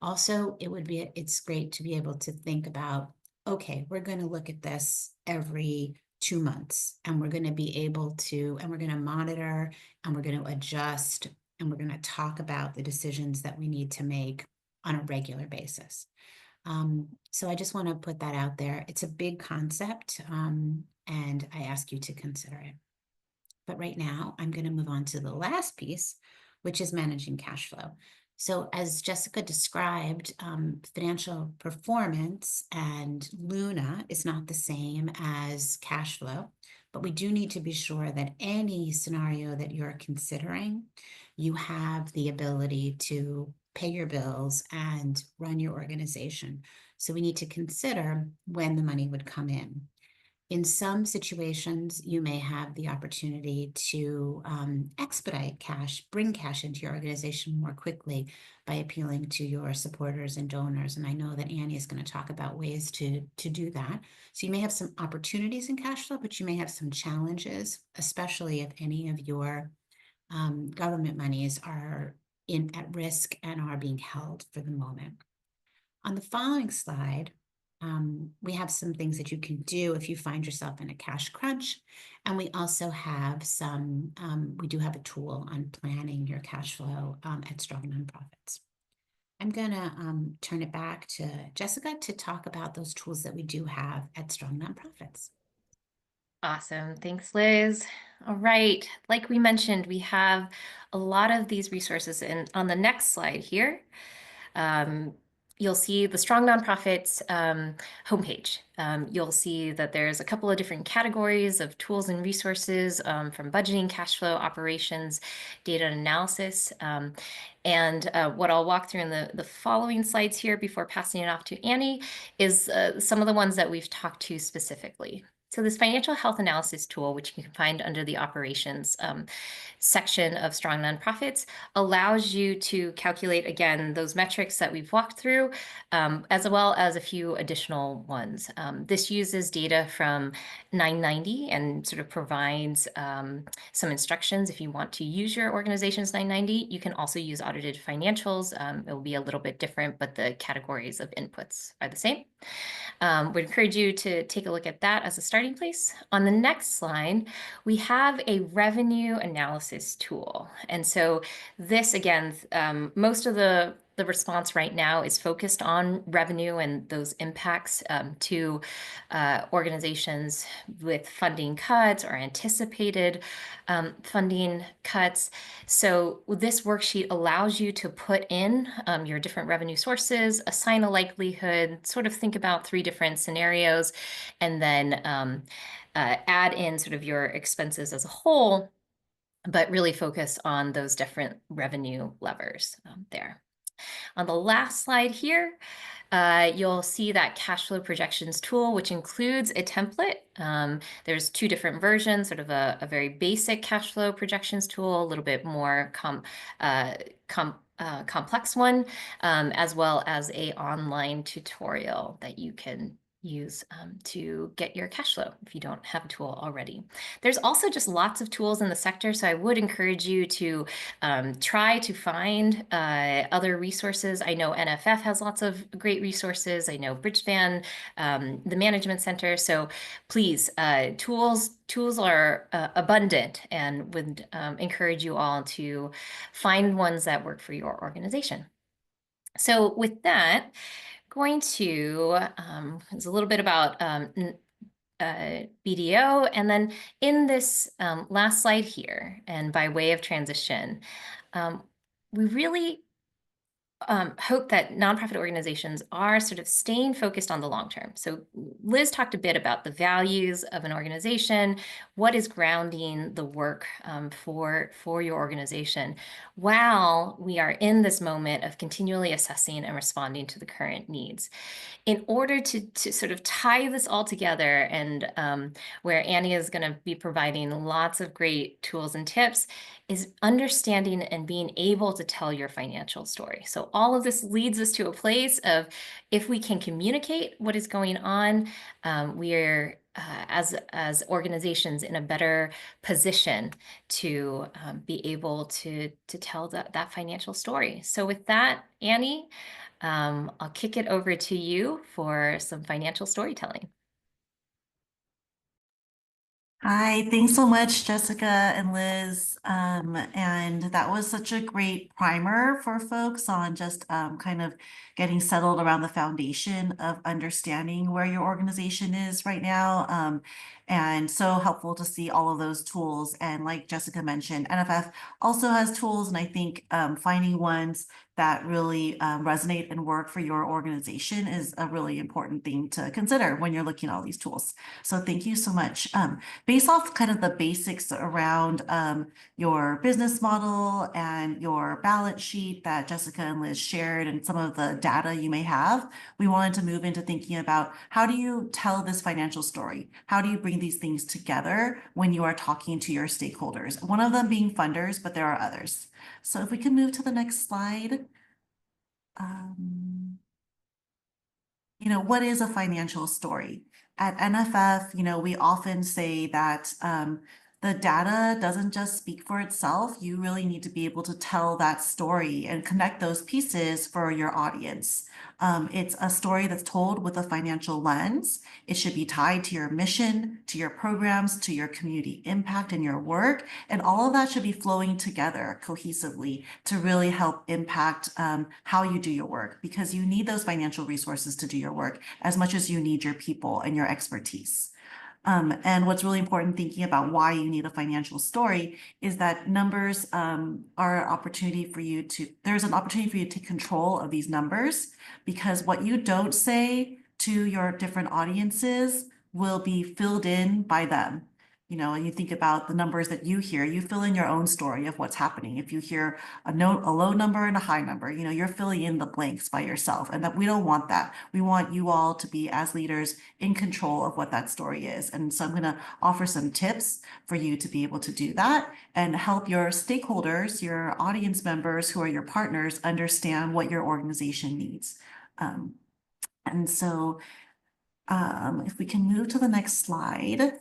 Also, it's great to be able to think about, okay, we're going to look at this every 2 months, and we're going to monitor, and we're going to adjust, and we're going to talk about the decisions that we need to make on a regular basis. So I just want to put that out there. It's a big concept, and I ask you to consider it. But right now, I'm going to move on to the last piece, which is managing cash flow. So as Jessica described, financial performance and Luna is not the same as cash flow, but we do need to be sure that any scenario that you're considering, you have the ability to pay your bills and run your organization. So we need to consider when the money would come in. In some situations, you may have the opportunity to expedite cash, bring cash into your organization more quickly by appealing to your supporters and donors. And I know that Annie is going to talk about ways to do that. So you may have some opportunities in cash flow, but you may have some challenges, especially if any of your government monies are at risk and are being held for the moment. On the following slide, we have some things that you can do if you find yourself in a cash crunch. And we also have we do have a tool on planning your cash flow at Strong Nonprofits. I'm going to turn it back to Jessica to talk about those tools that we do have at Strong Nonprofits. Awesome. Thanks, Liz. All right. Like we mentioned, we have a lot of these resources. And on the next slide here, you'll see the Strong Nonprofits homepage. You'll see that there's a couple of different categories of tools and resources from budgeting, cash flow, operations, data analysis. And what I'll walk through in the following slides here before passing it off to Annie is some of the ones that we've talked to specifically. So this financial health analysis tool, which you can find under the operations section of Strong Nonprofits, allows you to calculate, again, those metrics that we've walked through, as well as a few additional ones. This uses data from 990 and sort of provides some instructions if you want to use your organization's 990. You can also use audited financials. It will be a little bit different, but the categories of inputs are the same. Would encourage you to take a look at that as a start. starting place. On the next slide, we have a revenue analysis tool. And so this, again, most of the response right now is focused on revenue and those impacts to organizations with funding cuts or anticipated funding cuts. So this worksheet allows you to put in your different revenue sources, assign a likelihood, sort of think about 3 different scenarios, and then add in sort of your expenses as a whole, but really focus on those different revenue levers there. On the last slide here, you'll see that cash flow projections tool, which includes a template. There's 2 different versions, sort of a very basic cash flow projections tool, a little bit more complex one, as well as a online tutorial that you can use to get your cash flow if you don't have a tool already. There's also just lots of tools in the sector, so I would encourage you to try to find other resources. I know NFF has lots of great resources. I know Bridgespan, the Management Center. So please, tools are abundant, and would encourage you all to find ones that work for your organization. So with that, going to, it's a little bit about BDO, and then in this last slide here, and by way of transition, we really hope that nonprofit organizations are sort of staying focused on the long term. So Liz talked a bit about the values of an organization, what is grounding the work for your organization, while we are in this moment of continually assessing and responding to the current needs. In order to sort of tie this all together, and where Annie is going to be providing lots of great tools and tips, is understanding and being able to tell your financial story. So all of this leads us to a place of, if we can communicate what is going on, we are as organizations in a better position to be able to tell that financial story. So with that, Annie, I'll kick it over to you for some financial storytelling. Hi, thanks so much, Jessica and Liz. And that was such a great primer for folks on just kind of getting settled around the foundation of understanding where your organization is right now. And so helpful to see all of those tools. And like Jessica mentioned, NFF also has tools, and I think finding ones that really resonate and work for your organization is a really important thing to consider when you're looking at all these tools. So thank you so much. Based off kind of the basics around your business model and your balance sheet that Jessica and Liz shared, and some of the data you may have, we wanted to move into thinking about, how do you tell this financial story? How do you bring these things together when you are talking to your stakeholders? One of them being funders, but there are others. So if we can move to the next slide. What is a financial story? At NFF, we often say that the data doesn't just speak for itself. You really need to be able to tell that story and connect those pieces for your audience. It's a story that's told with a financial lens. It should be tied to your mission, to your programs, to your community impact and your work. And all of that should be flowing together cohesively to really help impact how you do your work, because you need those financial resources to do your work as much as you need your people and your expertise. And what's really important thinking about why you need a financial story is that numbers are an opportunity for you to, there's an opportunity for you to take control of these numbers, because what you don't say to your different audiences will be filled in by them. And you think about the numbers that you hear, you fill in your own story of what's happening. If you hear a low number and a high number, you're filling in the blanks by yourself, and that we don't want that. We want you all to be, as leaders, in control of what that story is. And so I'm going to offer some tips for you to be able to do that and help your stakeholders, your audience members who are your partners, understand what your organization needs. And so if we can move to the next slide.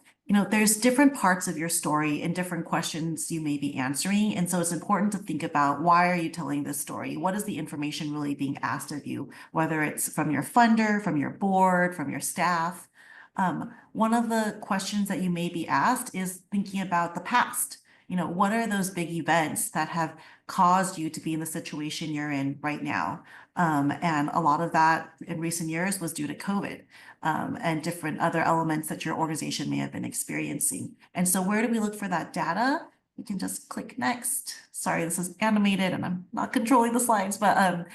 There's different parts of your story and different questions you may be answering. And so it's important to think about, why are you telling this story? What is the information really being asked of you, whether it's from your funder, from your board, from your staff? One of the questions that you may be asked is thinking about the past. What are those big events that have caused you to be in the situation you're in right now? And a lot of that in recent years was due to COVID and different other elements that your organization may have been experiencing. And so where do we look for that data? You can just click next. Sorry, this is animated and I'm not controlling the slides, but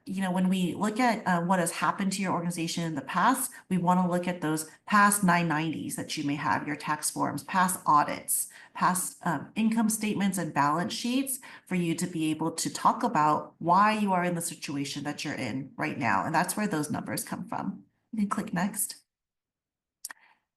when we look at what has happened to your organization in the past, we want to look at those past 990s that you may have, your tax forms, past audits, past income statements and balance sheets for you to be able to talk about why you are in the situation that you're in right now. And that's where those numbers come from. You can click next.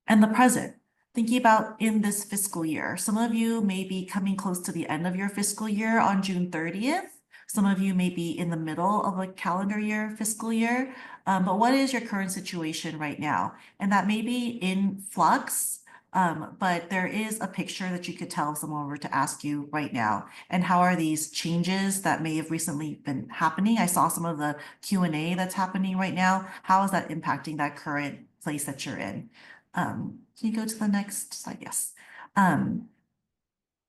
And the present. Thinking about in this fiscal year, some of you may be coming close to the end of your fiscal year on June 30th. Some of you may be in the middle of a calendar year, fiscal year, but what is your current situation right now? And that may be in flux, but there is a picture that you could tell if someone were to ask you right now. And how are these changes that may have recently been happening? I saw some of the Q&A that's happening right now. How is that impacting that current place that you're in? Can you go to the next slide? Yes.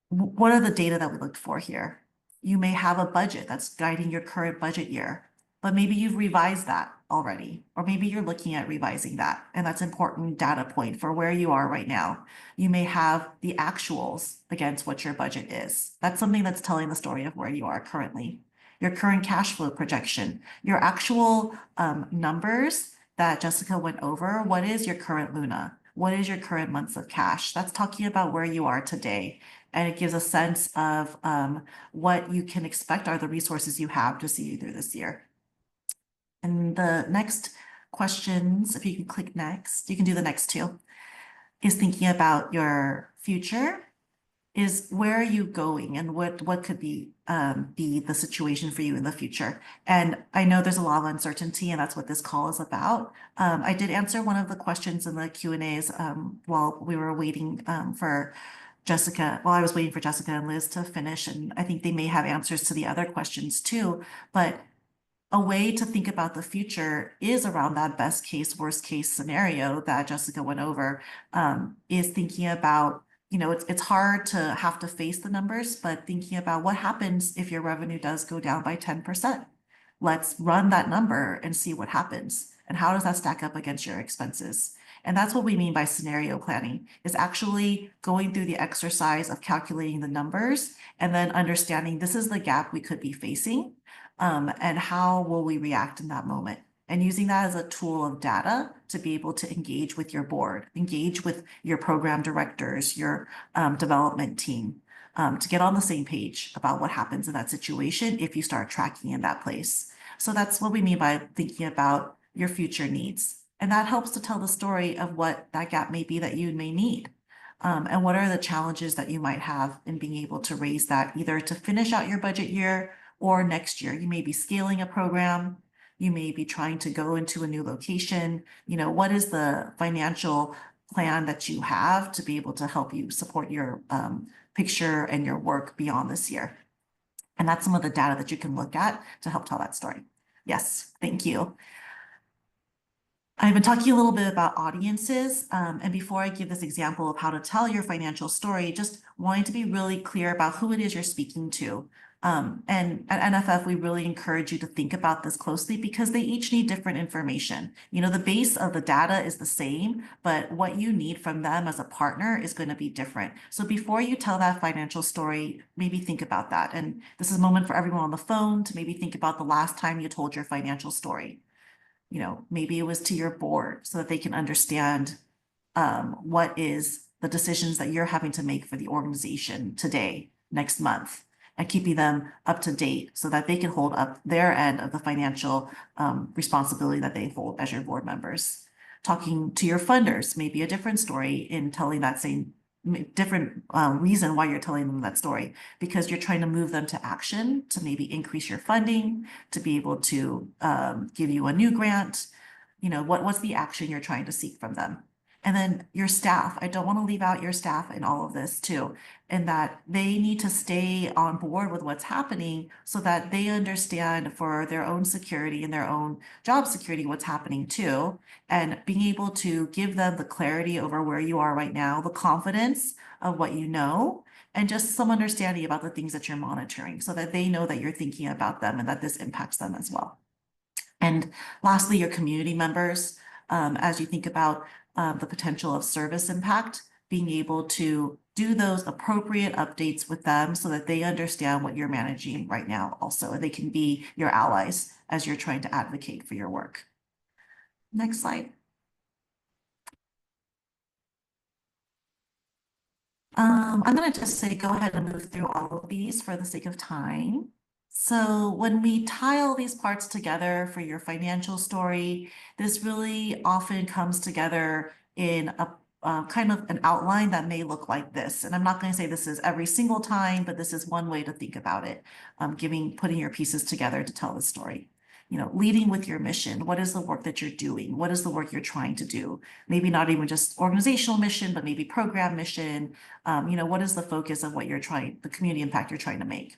What are the data that we looked for here? You may have a budget that's guiding your current budget year, but maybe you've revised that already, or maybe you're looking at revising that, and that's an important data point for where you are right now. You may have the actuals against what your budget is. That's something that's telling the story of where you are currently. Your current cash flow projection, your actual numbers that Jessica went over. What is your current Luna? What is your current months of cash? That's talking about where you are today. And it gives a sense of what you can expect are the resources you have to see you through this year. And the next questions, if you can click next, you can do the next two, is thinking about your future. Is where are you going and what could be the situation for you in the future? And I know there's a lot of uncertainty, and that's what this call is about. I did answer one of the questions in the Q&As while we were waiting for Jessica, while I was waiting for Jessica and Liz to finish, and I think they may have answers to the other questions too. But a way to think about the future is around that best case, worst case scenario that Jessica went over, is thinking about, it's hard to have to face the numbers, but thinking about what happens if your revenue does go down by 10%. Let's run that number and see what happens. And how does that stack up against your expenses? And that's what we mean by scenario planning, is actually going through the exercise of calculating the numbers and then understanding this is the gap we could be facing, and how will we react in that moment? And using that as a tool of data to be able to engage with your board, engage with your program directors, your development team, to get on the same page about what happens in that situation if you start tracking in that place. So that's what we mean by thinking about your future needs. And that helps to tell the story of what that gap may be that you may need. And what are the challenges that you might have in being able to raise that, either to finish out your budget year or next year. You may be scaling a program. You may be trying to go into a new location. What is the financial plan that you have to be able to help you support your picture and your work beyond this year? And that's some of the data that you can look at to help tell that story. Yes, thank you. I've been talking a little bit about audiences, and before I give this example of how to tell your financial story, just wanting to be really clear about who it is you're speaking to. And at NFF, we really encourage you to think about this closely because they each need different information. The base of the data is the same, but what you need from them as a partner is going to be different. So before you tell that financial story, maybe think about that. And this is a moment for everyone on the phone to maybe think about the last time you told your financial story. Maybe it was to your board so that they can understand what is the decisions that you're having to make for the organization today, next month, and keeping them up to date so that they can hold up their end of the financial responsibility that they hold as your board members. Talking to your funders may be a different story in telling that same different reason why you're telling them that story, because you're trying to move them to action to maybe increase your funding, to be able to give you a new grant. What's the action you're trying to seek from them? And then your staff, I don't want to leave out your staff in all of this too, and that they need to stay on board with what's happening so that they understand for their own security and their own job security what's happening too, and being able to give them the clarity over where you are right now, the confidence of what you know, and just some understanding about the things that you're monitoring so that they know that you're thinking about them and that this impacts them as well. And lastly, your community members, as you think about the potential of service impact, being able to do those appropriate updates with them so that they understand what you're managing right now also, and they can be your allies as you're trying to advocate for your work. Next slide. I'm going to just say go ahead and move through all of these for the sake of time. So when we tie all these parts together for your financial story, this really often comes together in a kind of an outline that may look like this. And I'm not going to say this is every single time, but this is one way to think about it, putting your pieces together to tell the story. You know, leading with your mission. What is the work that you're doing? What is the work you're trying to do? Maybe not even just organizational mission, but maybe program mission. You know, what is the focus of what you're trying, the community impact you're trying to make?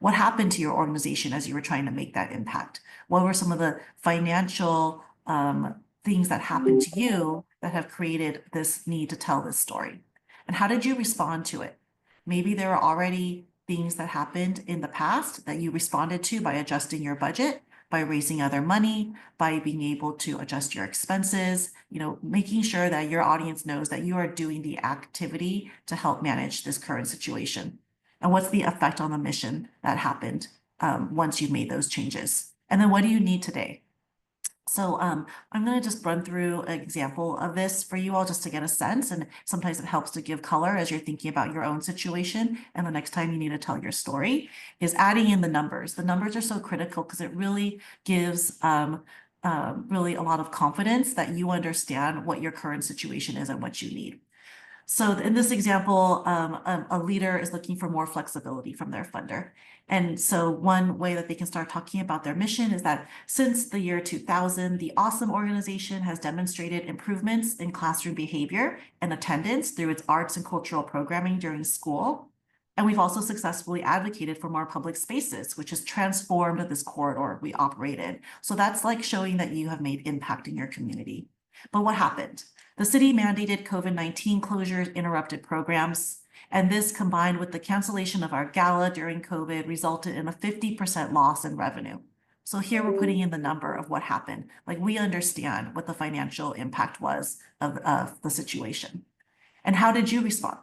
What happened to your organization as you were trying to make that impact? What were some of the financial things that happened to you that have created this need to tell this story? And how did you respond to it? Maybe there are already things that happened in the past that you responded to by adjusting your budget, by raising other money, by being able to adjust your expenses, you know, making sure that your audience knows that you are doing the activity to help manage this current situation. And what's the effect on the mission that happened once you've made those changes? And then what do you need today? So I'm going to just run through an example of this for you all just to get a sense. And sometimes it helps to give color as you're thinking about your own situation. And the next time you need to tell your story is adding in the numbers. The numbers are so critical because it really gives really a lot of confidence that you understand what your current situation is and what you need. So in this example, a leader is looking for more flexibility from their funder. And so one way that they can start talking about their mission is that since the year 2000, the awesome organization has demonstrated improvements in classroom behavior and attendance through its arts and cultural programming during school. And we've also successfully advocated for more public spaces, which has transformed this corridor we operate in. So that's like showing that you have made impact in your community. But what happened? The city mandated COVID-19 closures, interrupted programs, and this combined with the cancellation of our gala during COVID resulted in a 50% loss in revenue. So here we're putting in the number of what happened. Like we understand what the financial impact was of the situation. And how did you respond?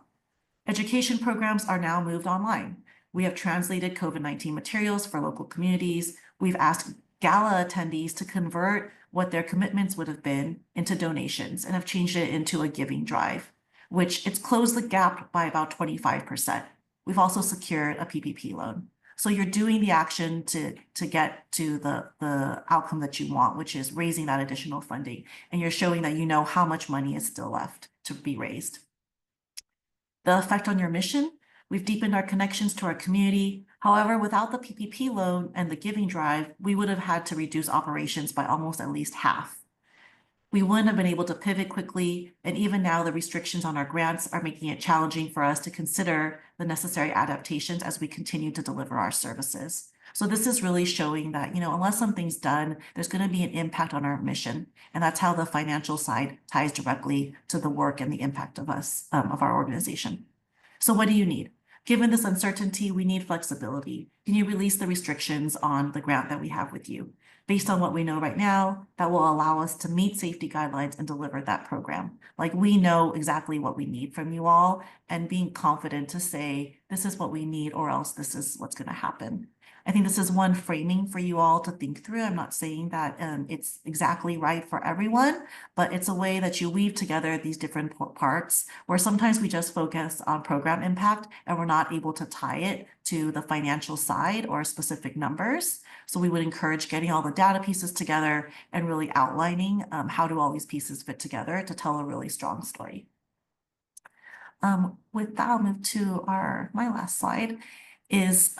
Education programs are now moved online. We have translated COVID-19 materials for local communities. We've asked gala attendees to convert what their commitments would have been into donations and have changed it into a giving drive, which it's closed the gap by about 25%. We've also secured a PPP loan. So you're doing the action to get to the outcome that you want, which is raising that additional funding. And you're showing that you know how much money is still left to be raised. The effect on your mission, we've deepened our connections to our community. However, without the PPP loan and the giving drive, we would have had to reduce operations by almost at least half. We wouldn't have been able to pivot quickly, and even now the restrictions on our grants are making it challenging for us to consider the necessary adaptations as we continue to deliver our services. So this is really showing that, you know, unless something's done, there's going to be an impact on our mission. And that's how the financial side ties directly to the work and the impact of us, of our organization. So what do you need? Given this uncertainty, we need flexibility. Can you release the restrictions on the grant that we have with you? Based on what we know right now, that will allow us to meet safety guidelines and deliver that program. Like we know exactly what we need from you all and being confident to say, this is what we need or else this is what's going to happen. I think this is one framing for you all to think through. I'm not saying that it's exactly right for everyone, but it's a way that you weave together these different parts where sometimes we just focus on program impact and we're not able to tie it to the financial side or specific numbers. So we would encourage getting all the data pieces together and really outlining how do all these pieces fit together to tell a really strong story. With that, I'll move to my last slide is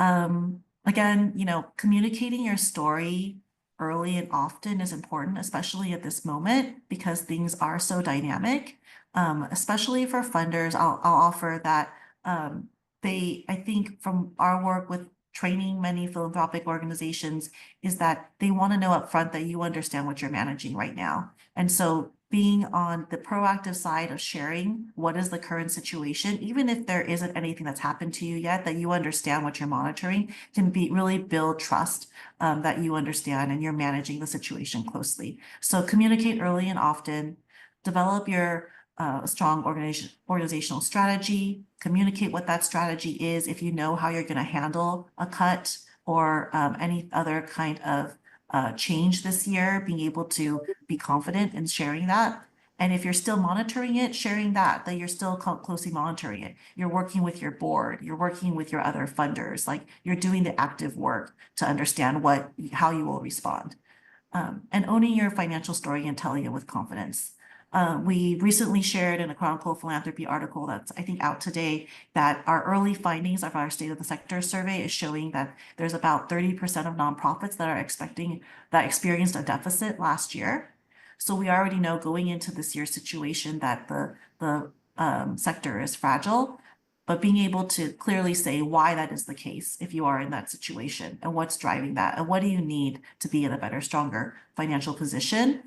again, you know, communicating your story early and often is important, especially at this moment, because things are so dynamic. Especially for funders, I'll offer that I think from our work with training many philanthropic organizations is that they want to know upfront that you understand what you're managing right now. And so being on the proactive side of sharing what is the current situation, even if there isn't anything that's happened to you yet, that you understand what you're monitoring can really build trust that you understand and you're managing the situation closely. So communicate early and often, develop your strong organizational strategy, communicate what that strategy is if you know how you're going to handle a cut or any other kind of change this year, being able to be confident in sharing that. And if you're still monitoring it, sharing that you're still closely monitoring it. You're working with your board, you're working with your other funders, like you're doing the active work to understand how you will respond. And owning your financial story and telling it with confidence. We recently shared in a Chronicle of Philanthropy article that's, I think, out today, that our early findings of our State of the Sector survey is showing that there's about 30% of nonprofits that experienced a deficit last year. So we already know going into this year's situation that the sector is fragile, but being able to clearly say why that is the case if you are in that situation and what's driving that and what do you need to be in a better, stronger financial position.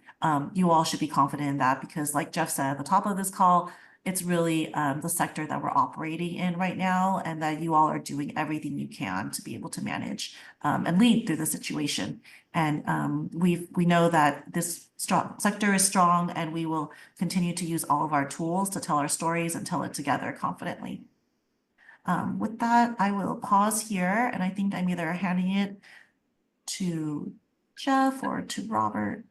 You all should be confident in that because like Jeff said at the top of this call, it's really the sector that we're operating in right now and that you all are doing everything you can to be able to manage and lead through the situation. And we know that this sector is strong and we will continue to use all of our tools to tell our stories and tell it together confidently. With that, I will pause here and I think I'm either handing it to Jeff or to Robert.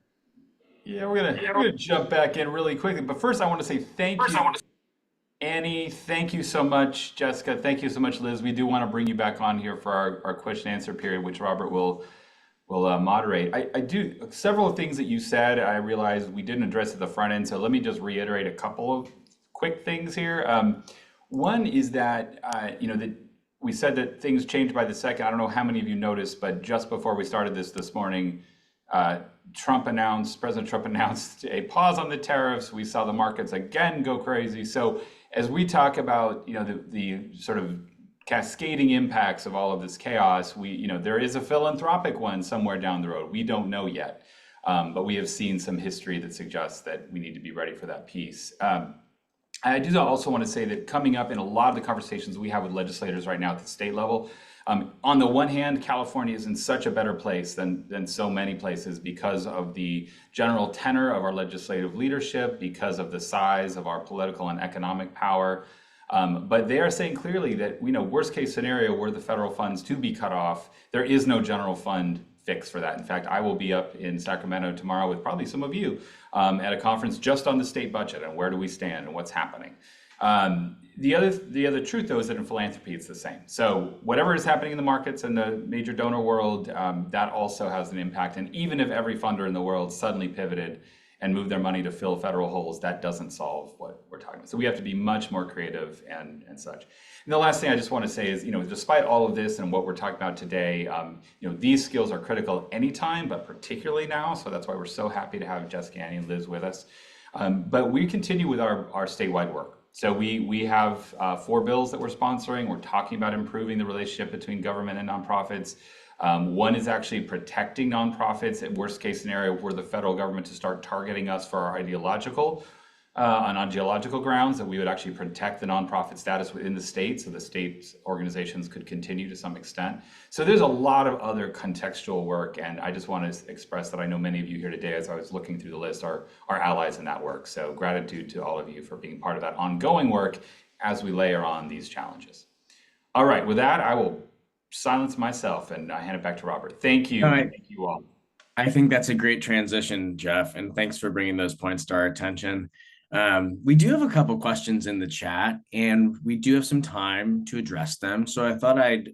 Yeah, we're gonna jump back in really quickly, but first I want to say thank you, Annie. Thank you so much, Jessica. Thank you so much, Liz. We do want to bring you back on here for our question and answer period, which Robert will moderate. I do several things that you said. I realized we didn't address at the front end, so let me just reiterate a couple of quick things here. One is that that we said that things changed by the second. I don't know how many of you noticed, but just before we started this morning, President Trump announced a pause on the tariffs. We saw the markets again go crazy. So as we talk about the sort of cascading impacts of all of this chaos, there is a philanthropic one somewhere down the road. We don't know yet, but we have seen some history that suggests that we need to be ready for that piece. I do also want to say that coming up in a lot of the conversations we have with legislators right now at the state level, on the one hand, California is in such a better place than so many places because of the general tenor of our legislative leadership, because of the size of our political and economic power. But they are saying clearly that, worst case scenario, were the federal funds to be cut off, there is no general fund fix for that. In fact, I will be up in Sacramento tomorrow with probably some of you at a conference just on the state budget and where do we stand and what's happening. The other truth, though, is that in philanthropy, it's the same. So whatever is happening in the markets and the major donor world, that also has an impact. And even if every funder in the world suddenly pivoted and moved their money to fill federal holes, that doesn't solve what we're talking about. So we have to be much more creative and such. And the last thing I just want to say is, despite all of this and what we're talking about today, these skills are critical anytime, but particularly now. So that's why we're so happy to have Jessica, Annie, and Liz with us. But we continue with our statewide work. So we have 4 bills that we're sponsoring. We're talking about improving the relationship between government and nonprofits. One is actually protecting nonprofits at worst case scenario were the federal government to start targeting us for our on ideological grounds, that we would actually protect the nonprofit status within the state so the state organizations could continue to some extent. So there's a lot of other contextual work, and I just want to express that I know many of you here today, as I was looking through the list, are allies in that work. So gratitude to all of you for being part of that ongoing work as we layer on these challenges. All right, with that, I will silence myself and hand it back to Robert. Thank you. All right. Thank you all. I think that's a great transition, Jeff, and thanks for bringing those points to our attention. We do have a couple questions in the chat, and we do have some time to address them. So I thought I'd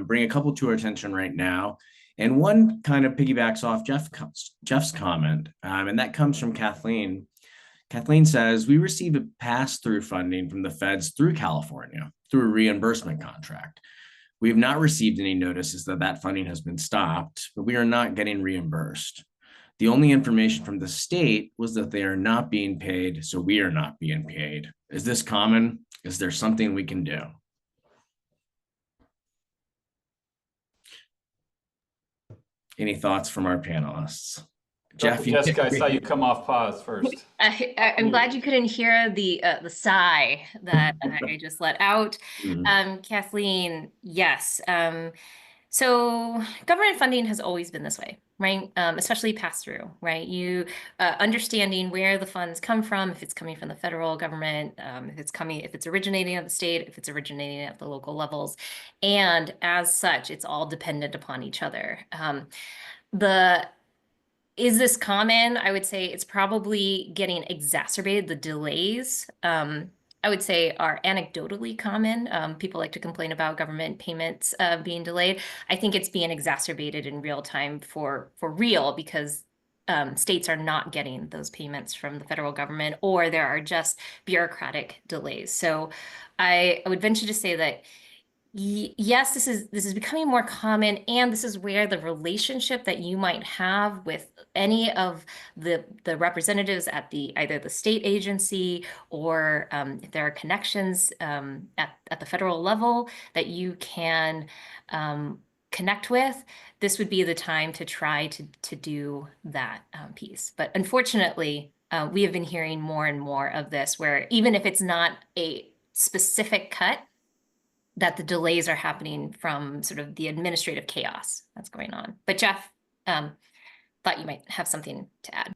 bring a couple to our attention right now. And one kind of piggybacks off Jeff's comment, and that comes from Kathleen. Kathleen says, we receive a pass-through funding from the feds through California through a reimbursement contract. We have not received any notices that that funding has been stopped, but we are not getting reimbursed. The only information from the state was that they are not being paid, so we are not being paid. Is this common? Is there something we can do? Any thoughts from our panelists? Jeff, Jessica, I saw you come off pause first. I'm glad you couldn't hear the sigh that I just let out. Kathleen, yes. So government funding has always been this way, right? Especially pass through, right? You understanding where the funds come from, if it's coming from the federal government, if it's originating at the state, if it's originating at the local levels, and as such, it's all dependent upon each other. Is this common? I would say it's probably getting exacerbated. The delays, I would say, are anecdotally common. People like to complain about government payments being delayed. I think it's being exacerbated in real time for real because states are not getting those payments from the federal government, or there are just bureaucratic delays. So I would venture to say that yes, this is becoming more common, and this is where the relationship that you might have with any of the representatives at either the state agency or if there are connections at the federal level that you can connect with, this would be the time to try to do that piece. But unfortunately, we have been hearing more and more of this, where even if it's not a specific cut, that the delays are happening from sort of the administrative chaos that's going on. But Jeff, thought you might have something to add.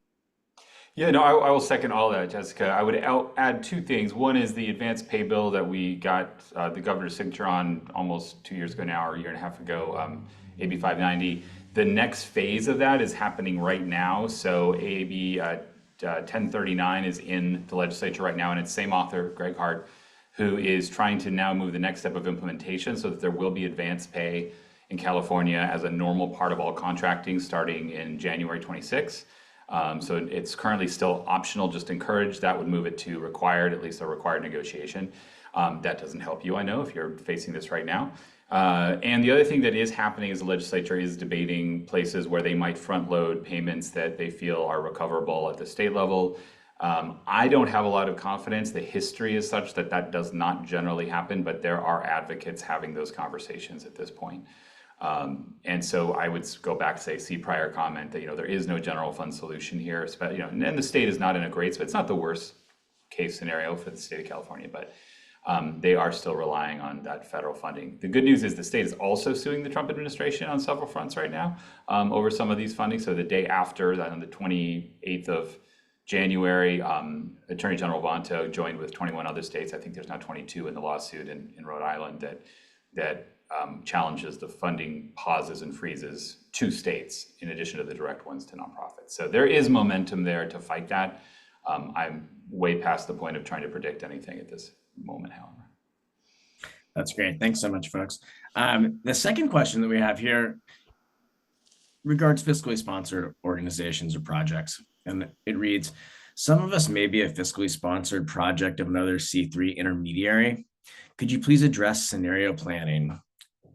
Yeah, no, I will second all that, Jessica. I would add two things. One is the advanced pay bill that we got the governor's signature on almost 2 years ago now, or a year and a half ago, AB 590. The next phase of that is happening right now. So AB 1039 is in the legislature right now, and it's same author, Greg Hart, who is trying to now move the next step of implementation so that there will be advanced pay in California as a normal part of all contracting starting in January 26. So it's currently still optional, just encouraged. That would move it to required, at least a required negotiation. That doesn't help you, I know, if you're facing this right now. And the other thing that is happening is the legislature is debating places where they might front load payments that they feel are recoverable at the state level. I don't have a lot of confidence. The history is such that that does not generally happen, but there are advocates having those conversations at this point. And so I would go back to say, see prior comment that, there is no general fund solution here, and the state is not in a great spot. It's not the worst case scenario for the state of California, but they are still relying on that federal funding. The good news is the state is also suing the Trump administration on several fronts right now over some of these funding. So the day after that, on the 28th of January, Attorney General Bonto joined with 21 other states. I think there's now 22 in the lawsuit in Rhode Island that challenges the funding pauses and freezes to states in addition to the direct ones to nonprofits. So there is momentum there to fight that. I'm way past the point of trying to predict anything at this moment, however. That's great. Thanks so much, folks. The second question that we have here regards fiscally sponsored organizations or projects. And it reads, some of us may be a fiscally sponsored project of another C3 intermediary. Could you please address scenario planning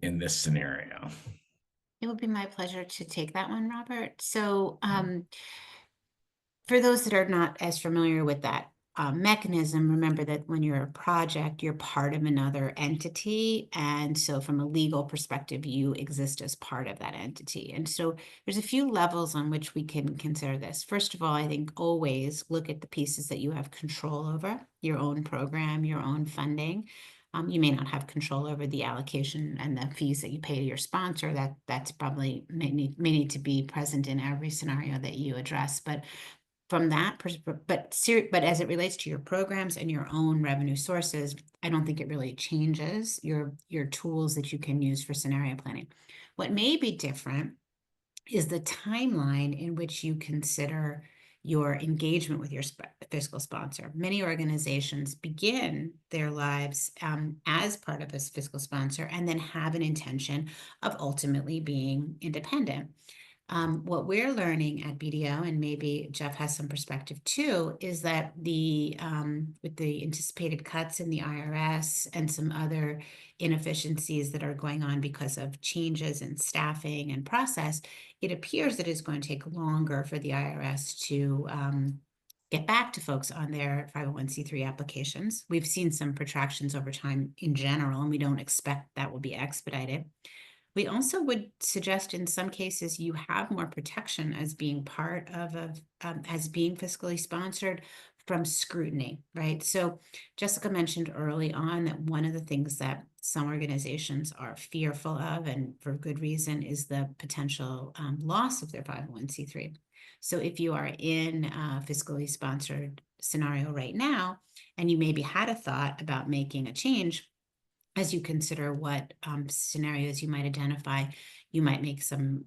in this scenario? It would be my pleasure to take that one, Robert. So for those that are not as familiar with that mechanism, remember that when you're a project, you're part of another entity. And so from a legal perspective, you exist as part of that entity. And so there's a few levels on which we can consider this. First of all, I think always look at the pieces that you have control over, your own program, your own funding. You may not have control over the allocation and the fees that you pay to your sponsor. That's probably may need to be present in every scenario that you address. But from that perspective, but as it relates to your programs and your own revenue sources, I don't think it really changes your tools that you can use for scenario planning. What may be different is the timeline in which you consider your engagement with your fiscal sponsor. Many organizations begin their lives as part of a fiscal sponsor and then have an intention of ultimately being independent. What we're learning at BDO, and maybe Jeff has some perspective too, is that with the anticipated cuts in the IRS and some other inefficiencies that are going on because of changes in staffing and process, it appears that it's going to take longer for the IRS to get back to folks on their 501c3 applications. We've seen some protractions over time in general, and we don't expect that will be expedited. We also would suggest in some cases you have more protection as being part of as being fiscally sponsored from scrutiny, right? So Jessica mentioned early on that one of the things that some organizations are fearful of, and for good reason, is the potential loss of their 501c3. So if you are in a fiscally sponsored scenario right now, and you maybe had a thought about making a change, as you consider what scenarios you might identify, you might make some,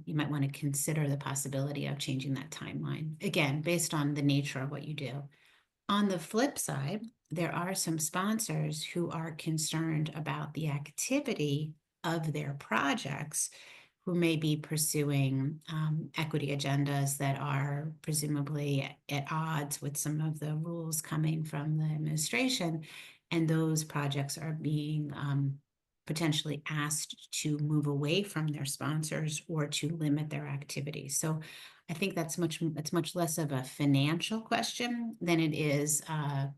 you might want to consider the possibility of changing that timeline, again, based on the nature of what you do. On the flip side, there are some sponsors who are concerned about the activity of their projects, who may be pursuing equity agendas that are presumably at odds with some of the rules coming from the administration. And those projects are being potentially asked to move away from their sponsors or to limit their activities. So I think it's much less of a financial question than it is, I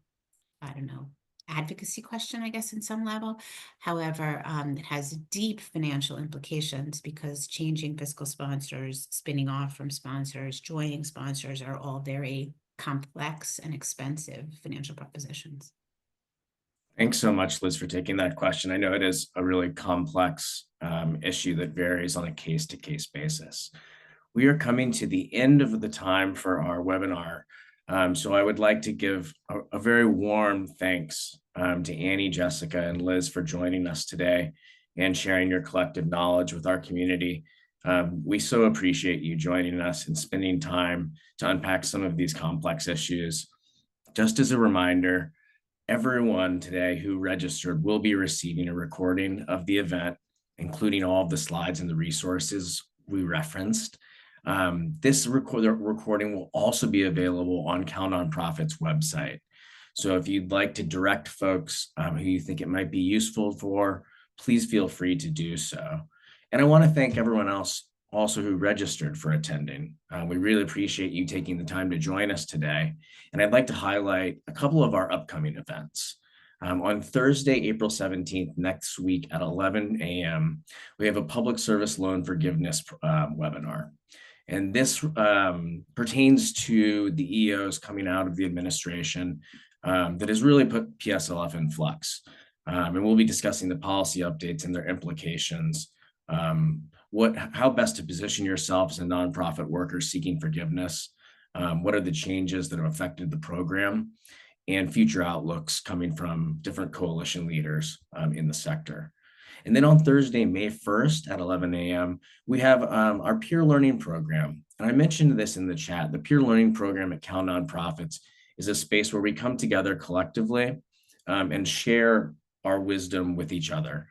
don't know, advocacy question, I guess, in some level. However, it has deep financial implications because changing fiscal sponsors, spinning off from sponsors, joining sponsors are all very complex and expensive financial propositions. Thanks so much, Liz, for taking that question. I know it is a really complex issue that varies on a case-to-case basis. We are coming to the end of the time for our webinar. So I would like to give a very warm thanks to Annie, Jessica, and Liz for joining us today and sharing your collective knowledge with our community. We so appreciate you joining us and spending time to unpack some of these complex issues. Just as a reminder, everyone today who registered will be receiving a recording of the event, including all of the slides and the resources we referenced. This recording will also be available on Count on Profit's website. So if you'd like to direct folks who you think it might be useful for, please feel free to do so. And I want to thank everyone else also who registered for attending. We really appreciate you taking the time to join us today. And I'd like to highlight a couple of our upcoming events. On Thursday, April 17th, next week at 11 a.m., we have a public service loan forgiveness webinar. And this pertains to the EOs coming out of the administration that has really put PSLF in flux. And we'll be discussing the policy updates and their implications, how best to position yourself as a nonprofit worker seeking forgiveness, what are the changes that have affected the program, and future outlooks coming from different coalition leaders in the sector. And then on Thursday, May 1st at 11 a.m., we have our peer learning program. And I mentioned this in the chat. The peer learning program at Cal Nonprofits is a space where we come together collectively and share our wisdom with each other.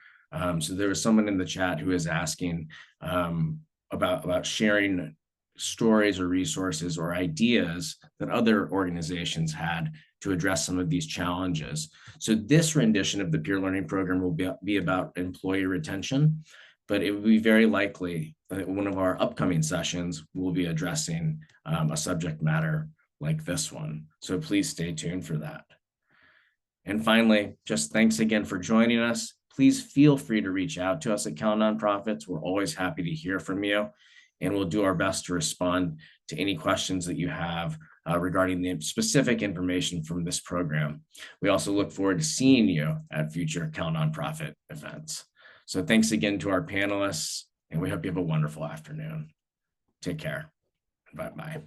So there was someone in the chat who is asking about sharing stories or resources or ideas that other organizations had to address some of these challenges. So this rendition of the peer learning program will be about employee retention, but it will be very likely that one of our upcoming sessions will be addressing a subject matter like this one. So please stay tuned for that. And finally, just thanks again for joining us. Please feel free to reach out to us at Cal Nonprofits. We're always happy to hear from you, and we'll do our best to respond to any questions that you have regarding the specific information from this program. We also look forward to seeing you at future Cal Nonprofit events. So thanks again to our panelists, and we hope you have a wonderful afternoon. Take care. Bye-bye.